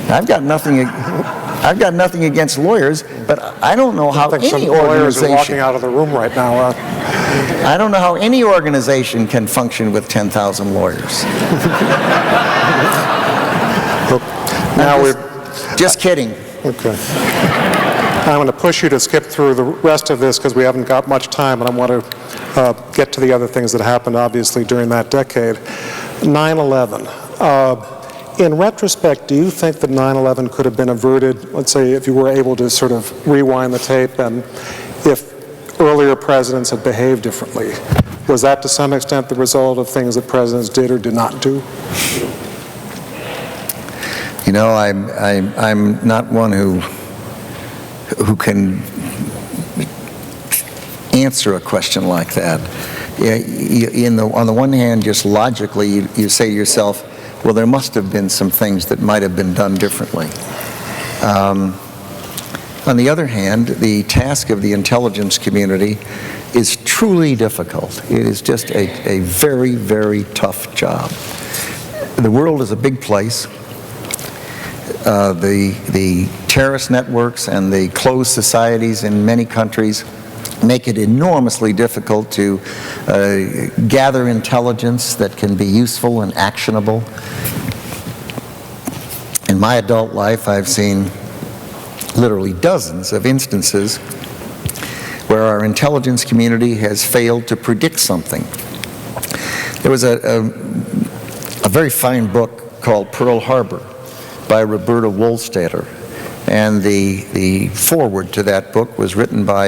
I've got nothing against lawyers, but I don't know how any lawyers are walking organization. out of the room right now. I don't know how any organization can function with 10,000 lawyers. Now Just kidding. Okay. I'm going to push you to skip through the rest of this because we haven't got much time, and I want to get to the other things that happened, obviously, during that decade. 9/11. In retrospect, do you think that 9/11 could have been averted, let's say, if you were able to sort of rewind the tape, and if earlier presidents had behaved differently? Was that to some extent the result of things that presidents did or did not do? You know, I'm not one who can answer a question like that. On the one hand, just logically, you say to yourself, well, there must have been some things that might have been done differently. On the other hand, the task of the intelligence community is truly difficult. It is just a very, very tough job. The world is a big place. The terrorist networks and the closed societies in many countries make it enormously difficult to gather intelligence that can be useful and actionable. In my adult life, I've seen literally dozens of instances where our intelligence community has failed to predict something. There was a very fine book called Pearl Harbor by Roberta Wohlstetter. And the foreword to that book was written by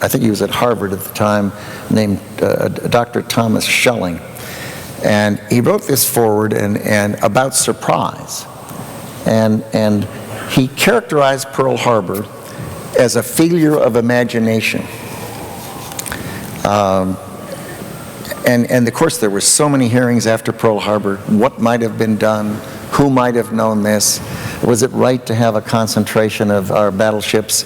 I think he was at Harvard at the time, named Dr. Thomas Schelling. And he wrote this foreword and about surprise. And he characterized Pearl Harbor as a failure of imagination. And of course there were so many hearings after Pearl Harbor. What might have been done? Who might have known this? Was it right to have a concentration of our battleships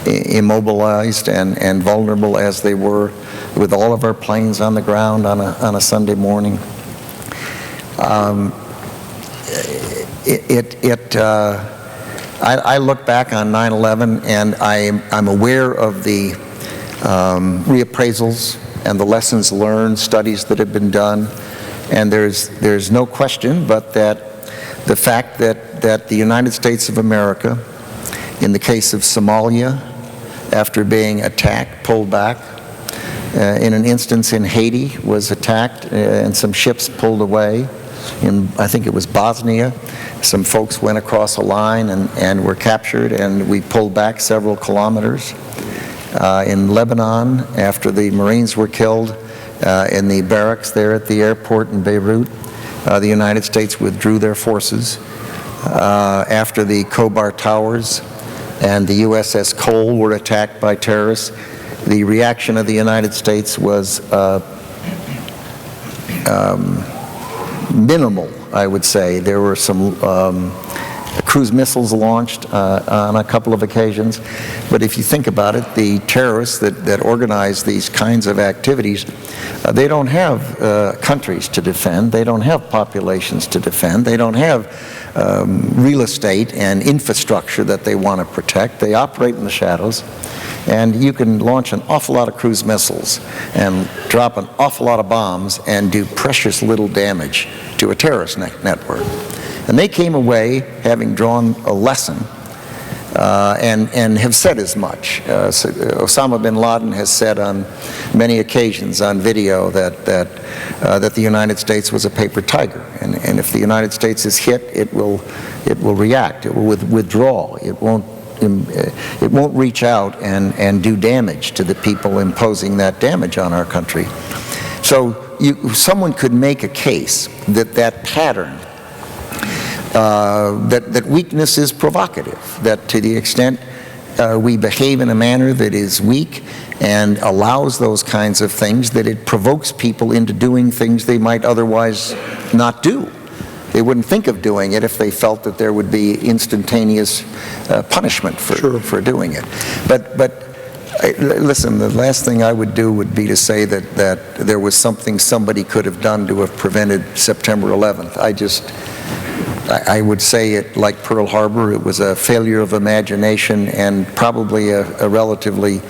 immobilized and vulnerable as they were, with all of our planes on the ground on a Sunday morning? I look back on 9/11 and I'm aware of the reappraisals and the lessons learned, studies that have been done, and there's no question but that the fact that the United States of America, in the case of Somalia, after being attacked, pulled back. In an instance in Haiti, was attacked and some ships pulled away. In, I think it was Bosnia, some folks went across a line and were captured, and we pulled back several kilometers. In Lebanon, after the Marines were killed in the barracks there at the airport in Beirut, the United States withdrew their forces. After the Khobar Towers and the USS Cole were attacked by terrorists, the reaction of the United States was minimal, I would say. There were some cruise missiles launched on a couple of occasions, but if you think about it, the terrorists that organize these kinds of activities, they don't have countries to defend, they don't have populations to defend, they don't have real estate and infrastructure that they want to protect. They operate in the shadows, and you can launch an awful lot of cruise missiles and drop an awful lot of bombs and do precious little damage to a terrorist network. And they came away having drawn a lesson and have said as much. So Osama bin Laden has said on many occasions on video that the United States was a paper tiger, and if the United States is hit, it will react, it will withdraw, it won't reach out and do damage to the people imposing that damage on our country. So someone could make a case that pattern, that weakness is provocative, that to the extent we behave in a manner that is weak and allows those kinds of things, that it provokes people into doing things they might otherwise not do. They wouldn't think of doing it if they felt that there would be instantaneous punishment for doing it. But listen, the last thing I would do would be to say that there was something somebody could have done to have prevented September 11th. I would say it like Pearl Harbor, it was a failure of imagination and probably a relatively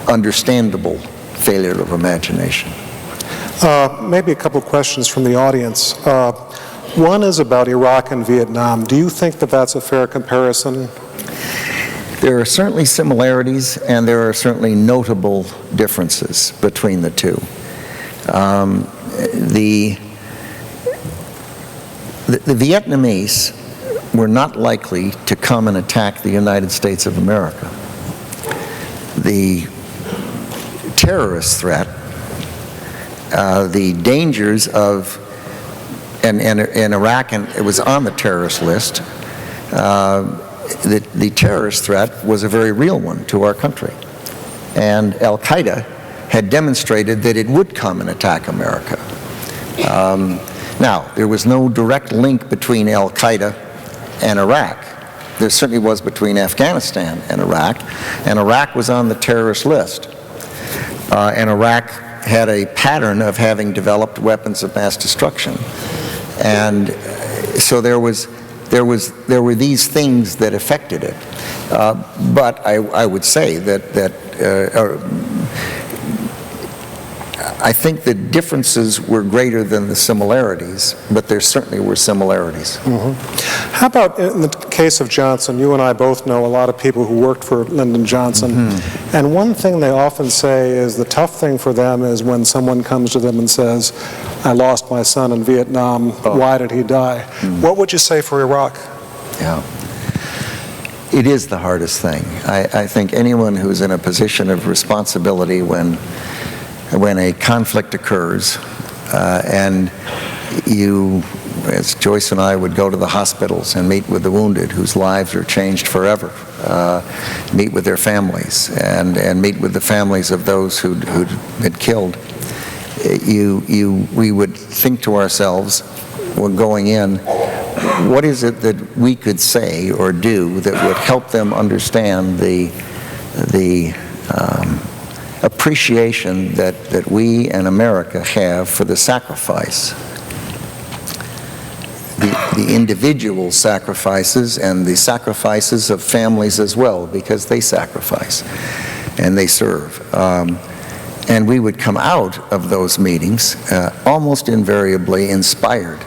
understandable failure of imagination. Maybe a couple of questions from the audience. One is about Iraq and Vietnam. Do you think that that's a fair comparison? There are certainly similarities, and there are certainly notable differences between the two. The Vietnamese were not likely to come and attack the United States of America. The terrorist threat, the dangers of, and Iraq, and it was on the terrorist list, the terrorist threat was a very real one to our country. And Al-Qaeda had demonstrated that it would come and attack America. Now, there was no direct link between Al-Qaeda and Iraq. There certainly was between Afghanistan and Iraq was on the terrorist list. And Iraq had a pattern of having developed weapons of mass destruction. And so there were these things that affected it. But I would say that I think the differences were greater than the similarities, but there certainly were similarities. Mm-hmm. How about in the case of Johnson? You and I both know a lot of people who worked for Lyndon Johnson, mm-hmm. and one thing they often say is the tough thing for them is when someone comes to them and says, I lost my son in Vietnam, why did he die? Mm-hmm. What would you say for Iraq? Yeah. It is the hardest thing. I think anyone who's in a position of responsibility when a conflict occurs, and you, as Joyce and I would go to the hospitals and meet with the wounded whose lives are changed forever, meet with their families, and meet with the families of those who'd been killed, we would think to ourselves, when going in, what is it that we could say or do that would help them understand the appreciation that we and America have for the sacrifice, the individual sacrifices and the sacrifices of families as well, because they sacrifice and they serve. And we would come out of those meetings almost invariably inspired,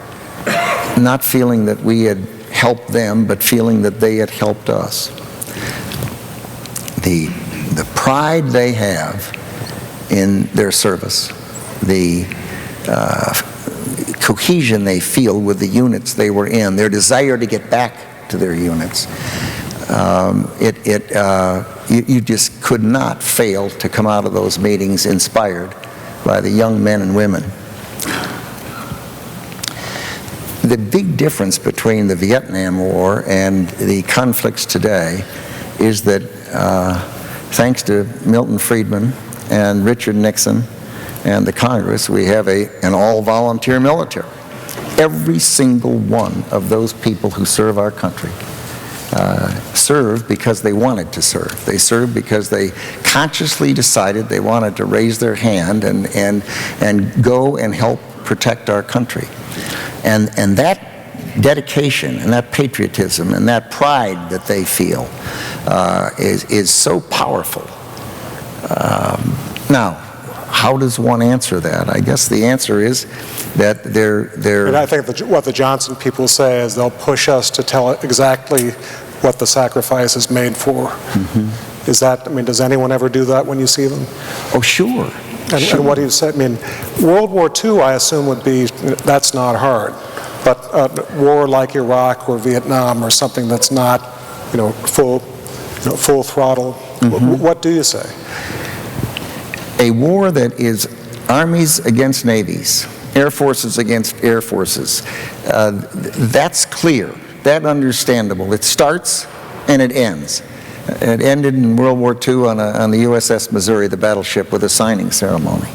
not feeling that we had helped them, but feeling that they had helped us. The pride they have in their service, the cohesion they feel with the units they were in, their desire to get back to their units, you just could not fail to come out of those meetings inspired by the young men and women. The big difference between the Vietnam War and the conflicts today is that thanks to Milton Friedman and Richard Nixon and the Congress, we have an all-volunteer military. Every single one of those people who serve our country serve because they wanted to serve. They served because they consciously decided they wanted to raise their hand and go and help protect our country. And that dedication and that patriotism and that pride that they feel is so powerful. Now, how does one answer that? I guess the answer is that they're And I think what the Johnson people say is they'll push us to tell exactly what the sacrifice is made for. Mm-hmm. Is that, I mean, does anyone ever do that when you see them? Oh, sure. And what do you say? I mean, World War II, I assume, would be, that's not hard. But war like Iraq or Vietnam or something that's not, full throttle, mm-hmm. What do you say? A war that is armies against navies, air forces against air forces, that's clear, that's understandable. It starts and it ends. It ended in World War II on the USS Missouri, the battleship, with a signing ceremony.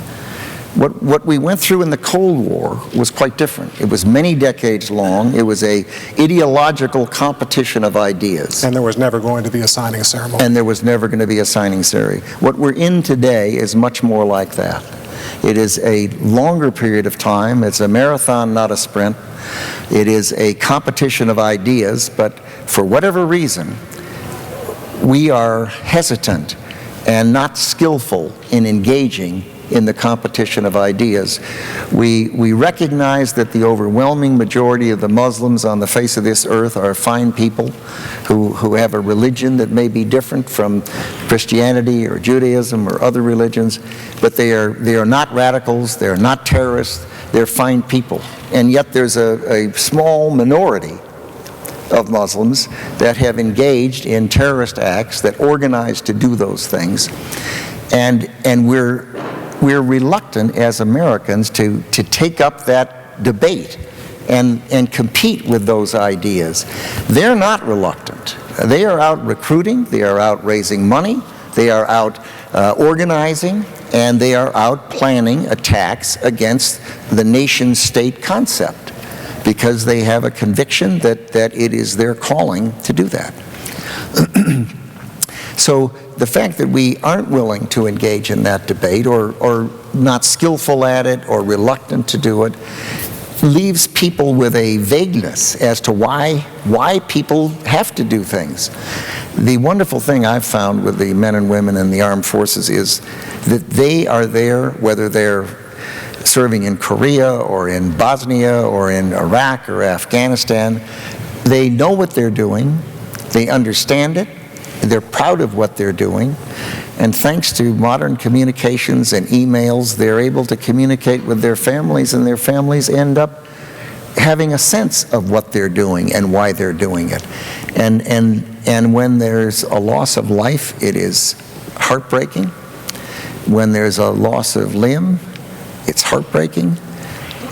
What we went through in the Cold War was quite different. It was many decades long. It was a ideological competition of ideas. And there was never going to be a signing ceremony. And there was never going to be a signing ceremony. What we're in today is much more like that. It is a longer period of time. It's a marathon, not a sprint. It is a competition of ideas, but for whatever reason, we are hesitant and not skillful in engaging in the competition of ideas. We recognize that the overwhelming majority of the Muslims on the face of this earth are fine people who have a religion that may be different from Christianity or Judaism or other religions, but they are not radicals, they're not terrorists, they're fine people. And yet there's a small minority of Muslims that have engaged in terrorist acts, that organize to do those things. And we're reluctant as Americans to take up that debate and compete with those ideas. They're not reluctant. They are out recruiting, they are out raising money, they are out organizing, and they are out planning attacks against the nation-state concept, because they have a conviction that it is their calling to do that. So the fact that we aren't willing to engage in that debate, or not skillful at it, or reluctant to do it, leaves people with a vagueness as to why people have to do things. The wonderful thing I've found with the men and women in the armed forces is that they are there, whether they're serving in Korea or in Bosnia or in Iraq or Afghanistan. They know what they're doing, they understand it, they're proud of what they're doing, and thanks to modern communications and emails, they're able to communicate with their families, and their families end up having a sense of what they're doing and why they're doing it. And when there's a loss of life, it is heartbreaking. When there's a loss of limb, it's heartbreaking.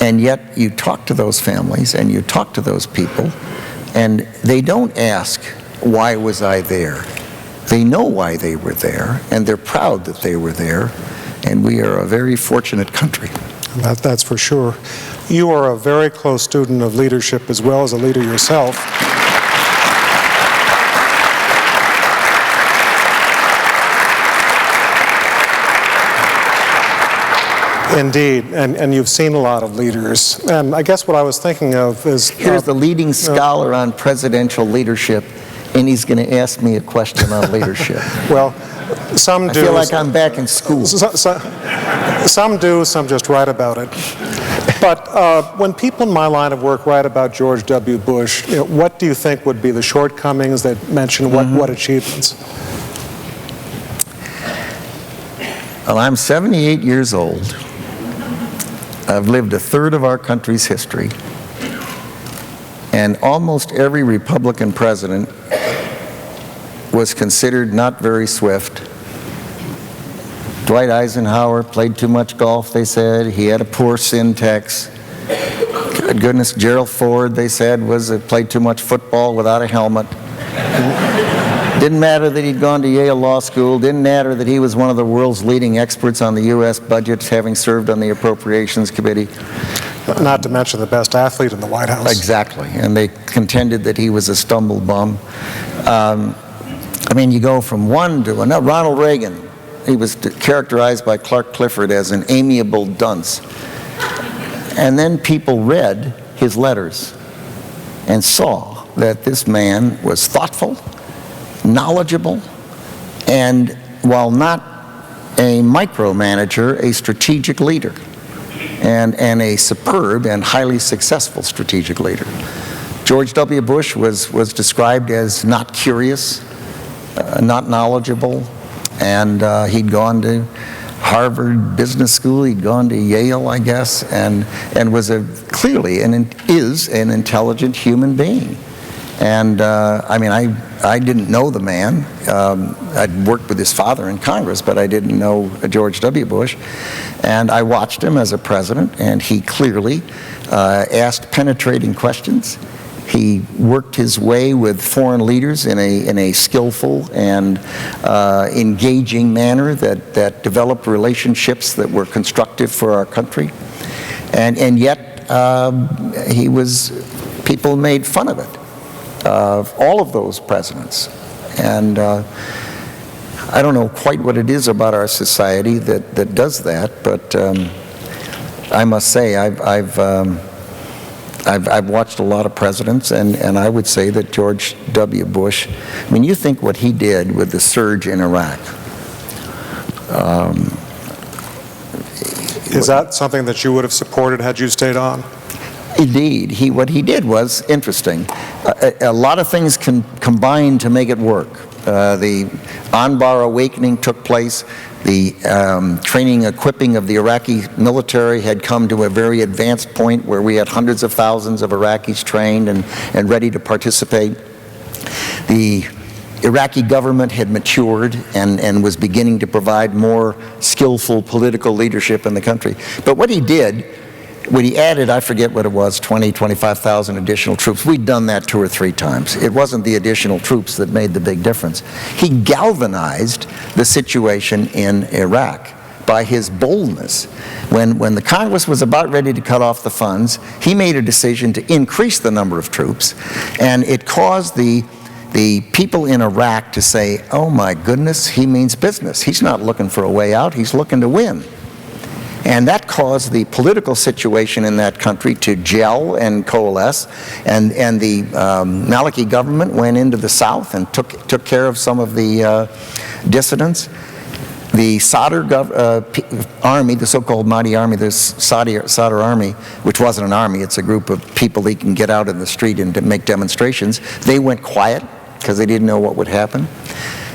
And yet you talk to those families and you talk to those people, and they don't ask, why was I there? They know why they were there, and they're proud that they were there, and we are a very fortunate country. That's for sure. You are a very close student of leadership as well as a leader yourself. Indeed, and you've seen a lot of leaders. And I guess what I was thinking of is... Here's the leading scholar on presidential leadership, and he's going to ask me a question on leadership. Well, some do. I feel like I'm back in school. Some do, some just write about it. But when people in my line of work write about George W. Bush, what do you think would be the shortcomings? They mention what achievements? Well, I'm 78 years old. I've lived a third of our country's history, and almost every Republican president was considered not very swift. Dwight Eisenhower played too much golf, they said. He had a poor syntax. God goodness, Gerald Ford, they said, played too much football without a helmet. Didn't matter that he'd gone to Yale Law School. Didn't matter that he was one of the world's leading experts on the U.S. budget, having served on the Appropriations Committee. Not to mention the best athlete in the White House. Exactly, and they contended that he was a stumble bum. I mean, you go from one to another. Ronald Reagan, he was characterized by Clark Clifford as an amiable dunce. And then people read his letters and saw that this man was thoughtful, knowledgeable, and while not a micromanager, a strategic leader, and a superb and highly successful strategic leader. George W. Bush was described as not curious, not knowledgeable, and he'd gone to Harvard Business School, he'd gone to Yale, I guess, and was clearly is an intelligent human being. And I mean, I didn't know the man. I'd worked with his father in Congress, but I didn't know George W. Bush. And I watched him as a president, and he clearly asked penetrating questions. He worked his way with foreign leaders in a skillful and engaging manner that developed relationships that were constructive for our country. And yet, people made fun of it. All of those presidents. And I don't know quite what it is about our society that does that, but I must say I've watched a lot of presidents, and I would say that George W. Bush, I mean, you think what he did with the surge in Iraq. Is that something that you would have supported had you stayed on? Indeed. What he did was interesting. A lot of things combined to make it work. The Anbar awakening took place. The training, equipping of the Iraqi military had come to a very advanced point where we had hundreds of thousands of Iraqis trained and ready to participate. The Iraqi government had matured and was beginning to provide more skillful political leadership in the country. But what he did, when he added, I forget what it was, 25,000 additional troops. We'd done that 2 or 3 times. It wasn't the additional troops that made the big difference. He galvanized the situation in Iraq by his boldness. When the Congress was about ready to cut off the funds, he made a decision to increase the number of troops, and it caused the people in Iraq to say, oh my goodness, he means business. He's not looking for a way out, he's looking to win. And that caused the political situation in that country to gel and coalesce, and the Maliki government went into the south and took care of some of the dissidents. The Sadr army, the so-called Mahdi army, the Sadr army, which wasn't an army, it's a group of people that can get out in the street and make demonstrations, they went quiet because they didn't know what would happen.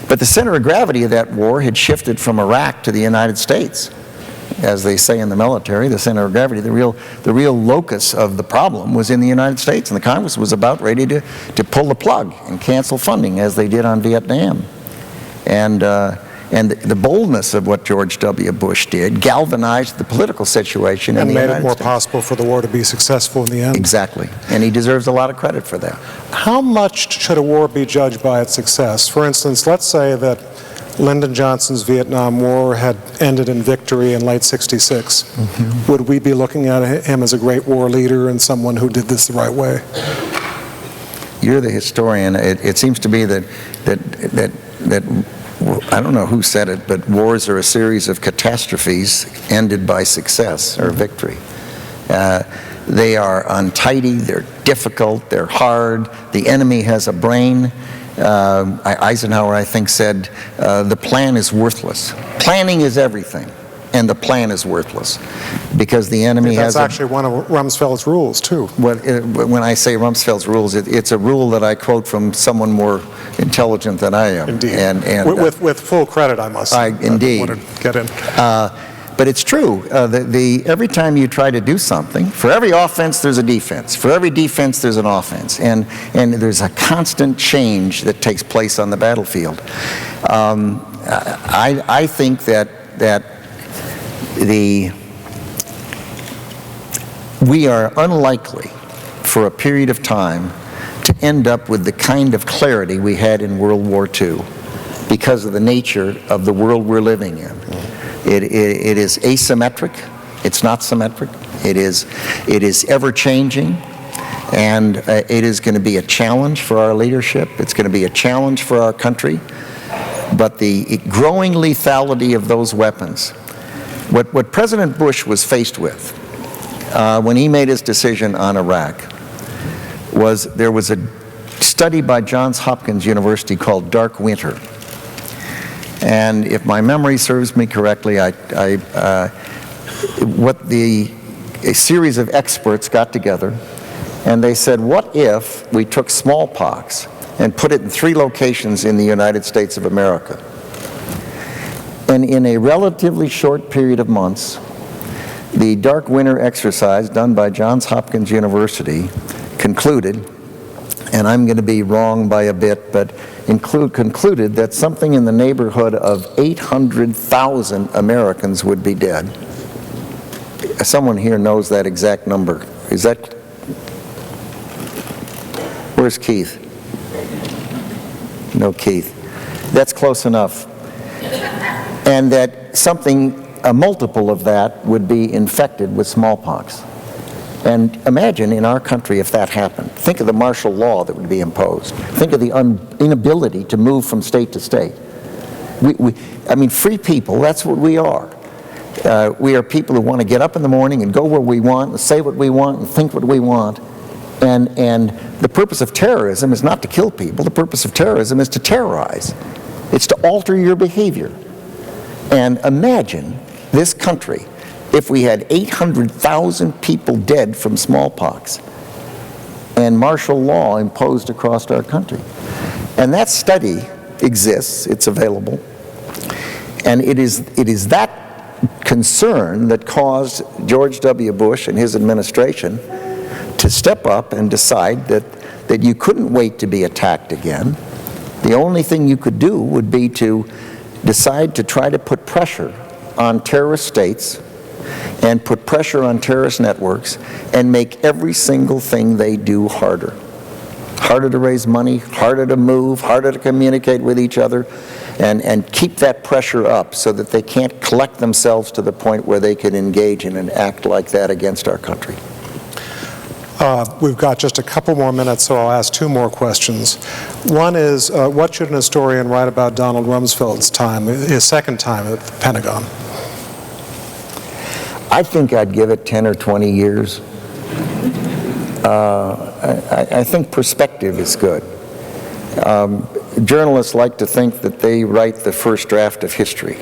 But the center of gravity of that war had shifted from Iraq to the United States. As they say in the military, the center of gravity, the real locus of the problem was in the United States, and the Congress was about ready to pull the plug and cancel funding, as they did on Vietnam. And the boldness of what George W. Bush did galvanized the political situation in the United States. And made it more possible for the war to be successful in the end. Exactly, and he deserves a lot of credit for that. How much should a war be judged by its success? For instance, let's say that Lyndon Johnson's Vietnam War had ended in victory in late '66, would we be looking at him as a great war leader and someone who did this the right way? You're the historian. It seems to be that I don't know who said it, but wars are a series of catastrophes ended by success or victory. They are untidy, they're difficult, they're hard, the enemy has a brain. Eisenhower, I think, said, the plan is worthless. Planning is everything, and the plan is worthless, because the enemy has... That's actually one of Rumsfeld's rules, too. When I say Rumsfeld's rules, it's a rule that I quote from someone more intelligent than I am. Indeed. And with full credit, I must say. Indeed. I want to get in. But it's true. Every time you try to do something, for every offense there's a defense. For every defense there's an offense. And there's a constant change that takes place on the battlefield. I think that we are unlikely for a period of time to end up with the kind of clarity we had in World War II because of the nature of the world we're living in. It is asymmetric. It's not symmetric. It is ever-changing, and it is going to be a challenge for our leadership. It's going to be a challenge for our country. But the growing lethality of those weapons, what President Bush was faced with when he made his decision on Iraq, there was a study by Johns Hopkins University called Dark Winter. And if my memory serves me correctly, a series of experts got together and they said, what if we took smallpox and put it in 3 locations in the United States of America? And in a relatively short period of months, the Dark Winter exercise done by Johns Hopkins University concluded, and I'm going to be wrong by a bit, but concluded that something in the neighborhood of 800,000 Americans would be dead. Someone here knows that exact number. Is that... Where's Keith? No Keith. That's close enough. And that a multiple of that would be infected with smallpox. And imagine in our country if that happened. Think of the martial law that would be imposed. Think of the inability to move from state to state. I mean, free people, that's what we are. We are people who want to get up in the morning and go where we want, and say what we want, and think what we want. And the purpose of terrorism is not to kill people. The purpose of terrorism is to terrorize. It's to alter your behavior. And imagine this country if we had 800,000 people dead from smallpox and martial law imposed across our country. And that study exists, it's available, and it is that concern that caused George W. Bush and his administration to step up and decide that you couldn't wait to be attacked again. The only thing you could do would be to decide to try to put pressure on terrorist states and put pressure on terrorist networks and make every single thing they do harder. Harder to raise money, harder to move, harder to communicate with each other, and keep that pressure up so that they can't collect themselves to the point where they can engage in an act like that against our country. We've got just a couple more minutes, so I'll ask 2 more questions. One is, what should an historian write about Donald Rumsfeld's time, his second time at the Pentagon? I think I'd give it 10 or 20 years. I think perspective is good. Journalists like to think that they write the first draft of history.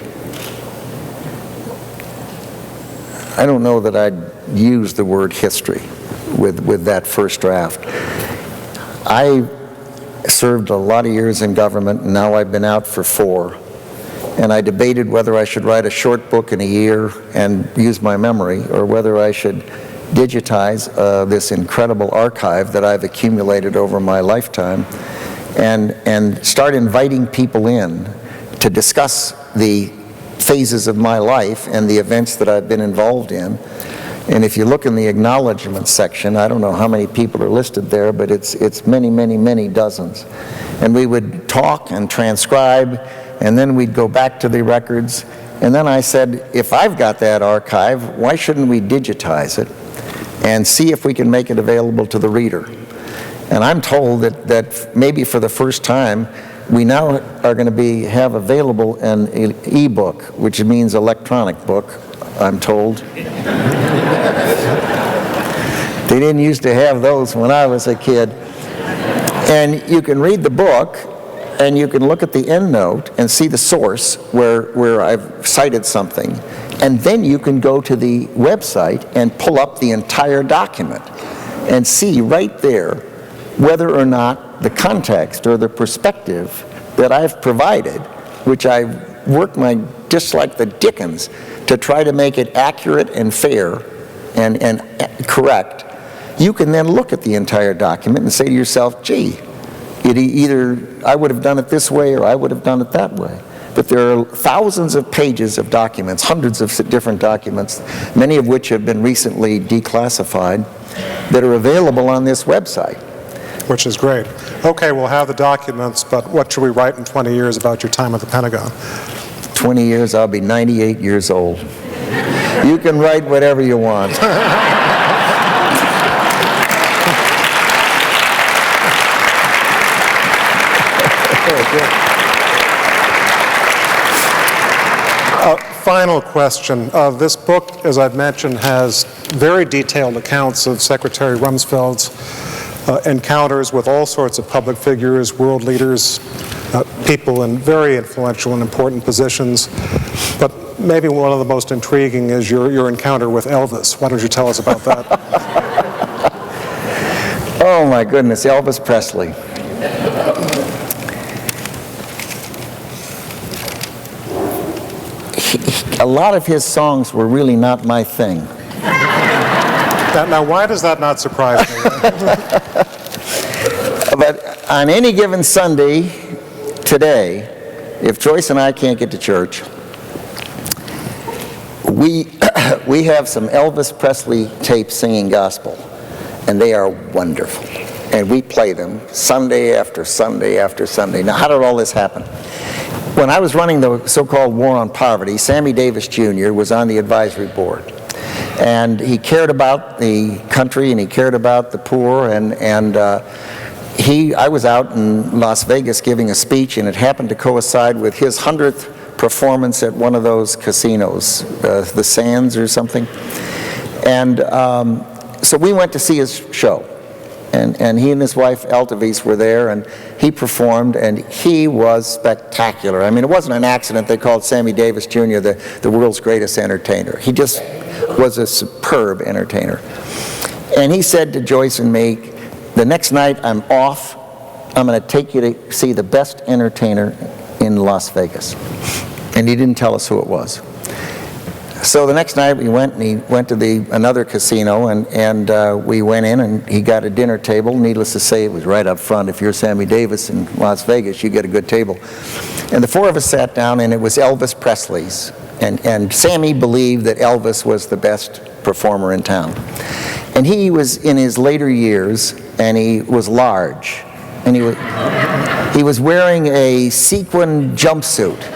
I don't know that I'd use the word history with that first draft. I served a lot of years in government, and now I've been out for 4. And I debated whether I should write a short book in a year and use my memory, or whether I should digitize this incredible archive that I've accumulated over my lifetime and start inviting people in to discuss the phases of my life and the events that I've been involved in. And if you look in the acknowledgement section, I don't know how many people are listed there, but it's many, many, many dozens. And we would talk and transcribe and then we'd go back to the records. And then I said, if I've got that archive, why shouldn't we digitize it and see if we can make it available to the reader? And I'm told that maybe for the first time, we now are going to have available an e-book, which means electronic book, I'm told. They didn't used to have those when I was a kid. And you can read the book, and you can look at the endnote and see the source where I've cited something. And then you can go to the website and pull up the entire document and see right there whether or not the context or the perspective that I've provided, which I've worked just like the dickens to try to make it accurate and fair and correct, you can then look at the entire document and say to yourself, gee, either I would have done it this way or I would have done it that way. But there are thousands of pages of documents, hundreds of different documents, many of which have been recently declassified, that are available on this website. Which is great. Okay, we'll have the documents, but what should we write in 20 years about your time at the Pentagon? 20 years, I'll be 98 years old. You can write whatever you want. Final question. This book, as I've mentioned, has very detailed accounts of Secretary Rumsfeld's encounters with all sorts of public figures, world leaders, people in very influential and important positions. But maybe one of the most intriguing is your encounter with Elvis. Why don't you tell us about that? Oh my goodness, Elvis Presley. A lot of his songs were really not my thing. Now, why does that not surprise me? But on any given Sunday today, if Joyce and I can't get to church, we have some Elvis Presley tapes singing gospel, and they are wonderful. And we play them Sunday after Sunday after Sunday. Now, how did all this happen? When I was running the so-called War on Poverty, Sammy Davis Jr. was on the advisory board. And he cared about the country and he cared about the poor. I was out in Las Vegas giving a speech, and it happened to coincide with his 100th performance at one of those casinos, the Sands or something. And so we went to see his show. And he and his wife, Elvis, were there, and he performed, and he was spectacular. I mean, it wasn't an accident they called Sammy Davis Jr. the world's greatest entertainer. He just was a superb entertainer. And he said to Joyce and me, the next night I'm off, I'm going to take you to see the best entertainer in Las Vegas. And he didn't tell us who it was. So the next night we went, and he went to another casino, and we went in, and he got a dinner table. Needless to say, it was right up front. If you're Sammy Davis in Las Vegas, you get a good table. And the four of us sat down, and it was Elvis Presley's. And Sammy believed that Elvis was the best performer in town. And he was in his later years, and he was large. And he was wearing a sequin jumpsuit.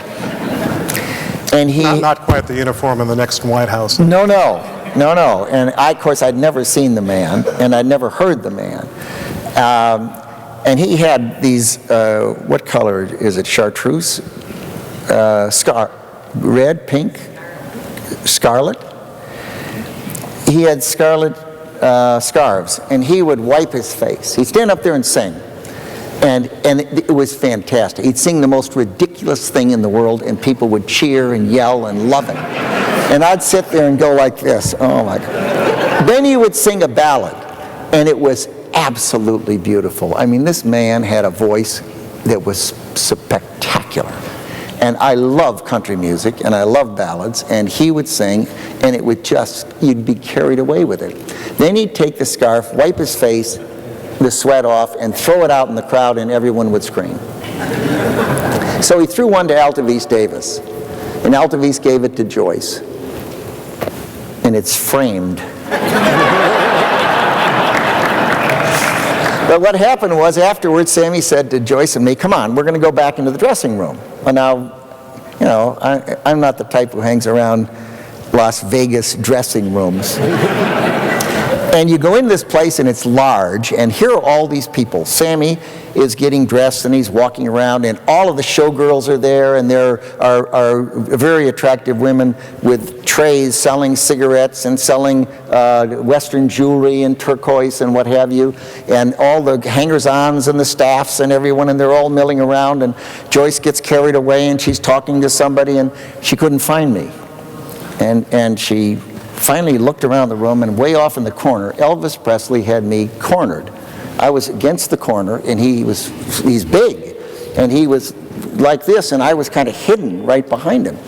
And he not quite the uniform in the Nixon White House. No. And of course, I'd never seen the man, and I'd never heard the man. And he had these, what color is it, chartreuse? Red, pink, scarlet. He had scarlet scarves, and he would wipe his face. He'd stand up there and sing. And it was fantastic. He'd sing the most ridiculous thing in the world, and people would cheer and yell and love it. And I'd sit there and go like this, oh my God. Then he would sing a ballad, and it was absolutely beautiful. I mean, this man had a voice that was spectacular. And I love country music, and I love ballads, and he would sing, and it would you'd be carried away with it. Then he'd take the scarf, wipe his face, the sweat off, and throw it out in the crowd, and everyone would scream. So he threw one to Elvis Davis, and Elvis gave it to Joyce. And it's framed. But what happened was, afterwards, Sammy said to Joyce and me, come on, we're going to go back into the dressing room. Well, now, you know, I'm not the type who hangs around Las Vegas dressing rooms. And you go in this place and it's large, and here are all these people. Sammy is getting dressed and he's walking around, and all of the showgirls are there, and there are very attractive women with trays selling cigarettes and selling Western jewelry and turquoise and what have you, and all the hangers-ons and the staffs and everyone, and they're all milling around, and Joyce gets carried away and she's talking to somebody and she couldn't find me. And she finally looked around the room, and way off in the corner, Elvis Presley had me cornered. I was against the corner, and he's big, and he was like this, and I was kind of hidden right behind him.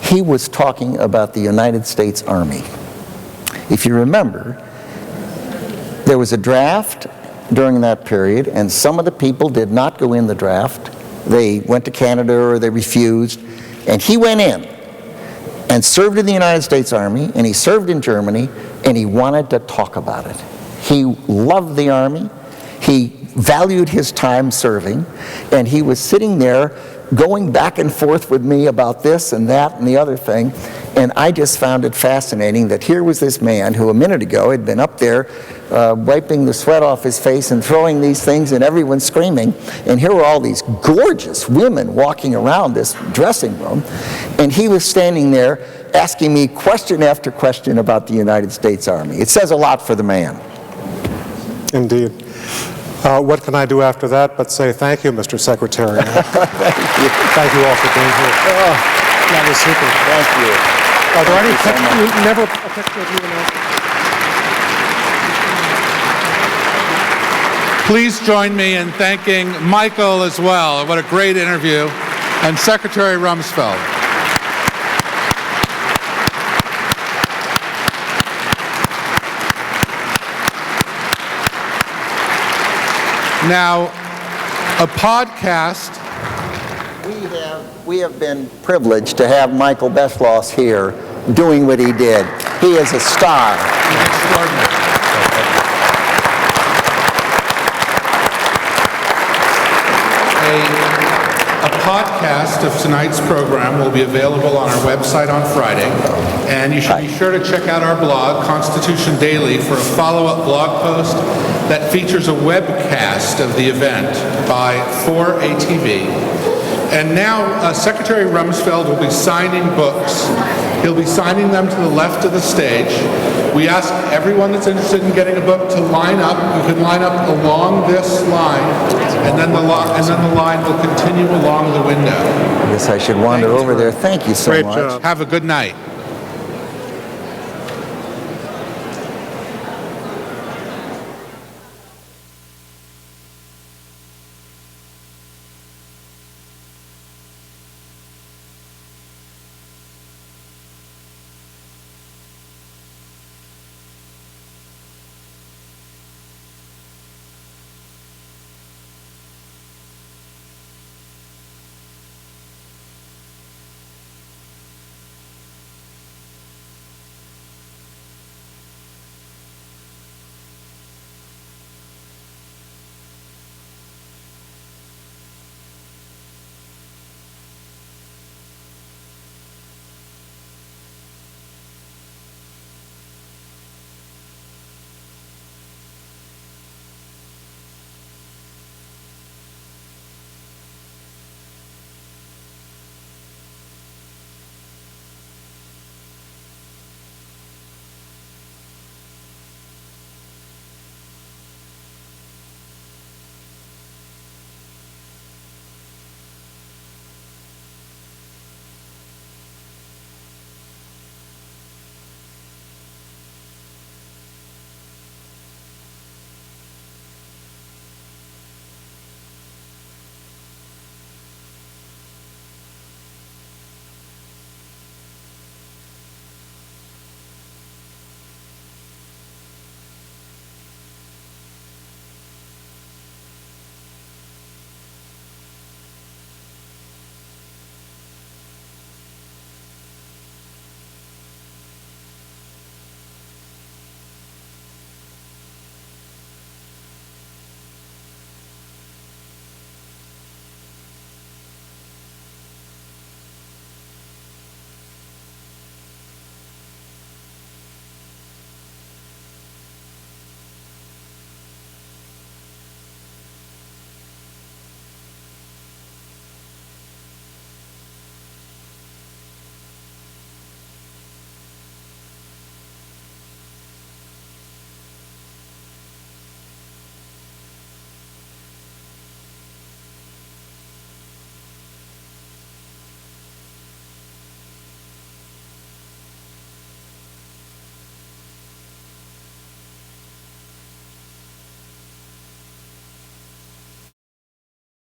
He was talking about the United States Army. If you remember, there was a draft during that period, and some of the people did not go in the draft. They went to Canada or they refused, and he went in and served in the United States Army, and he served in Germany, and he wanted to talk about it. He loved the Army, he valued his time serving, and he was sitting there going back and forth with me about this and that and the other thing, and I just found it fascinating that here was this man who a minute ago had been up there wiping the sweat off his face and throwing these things and everyone screaming, and here were all these gorgeous women walking around this dressing room, and he was standing there asking me question after question about the United States Army. It says a lot for the man. Indeed. What can I do after that but say thank you, Mr. Secretary? Thank you. Thank you all for being here. Oh, that was super. Thank you. Are there any pictures? Never a picture of you and Elvis? Please join me in thanking Michael as well. What a great interview. And Secretary Rumsfeld. Now, a podcast. We have been privileged to have Michael Beschloss here doing what he did. He is a star. Extraordinary. A podcast of tonight's program will be available on our website on Friday, and you should be sure to check out our blog, Constitution Daily, for a follow-up blog post that features a webcast of the event by 4ATV. And now Secretary Rumsfeld will be signing books. He'll be signing them to the left of the stage. We ask everyone that's interested in getting a book to line up. You can line up along this line, and then the line will continue along the window. I guess I should wander over there. Thank you so much. Great job. Have a good night.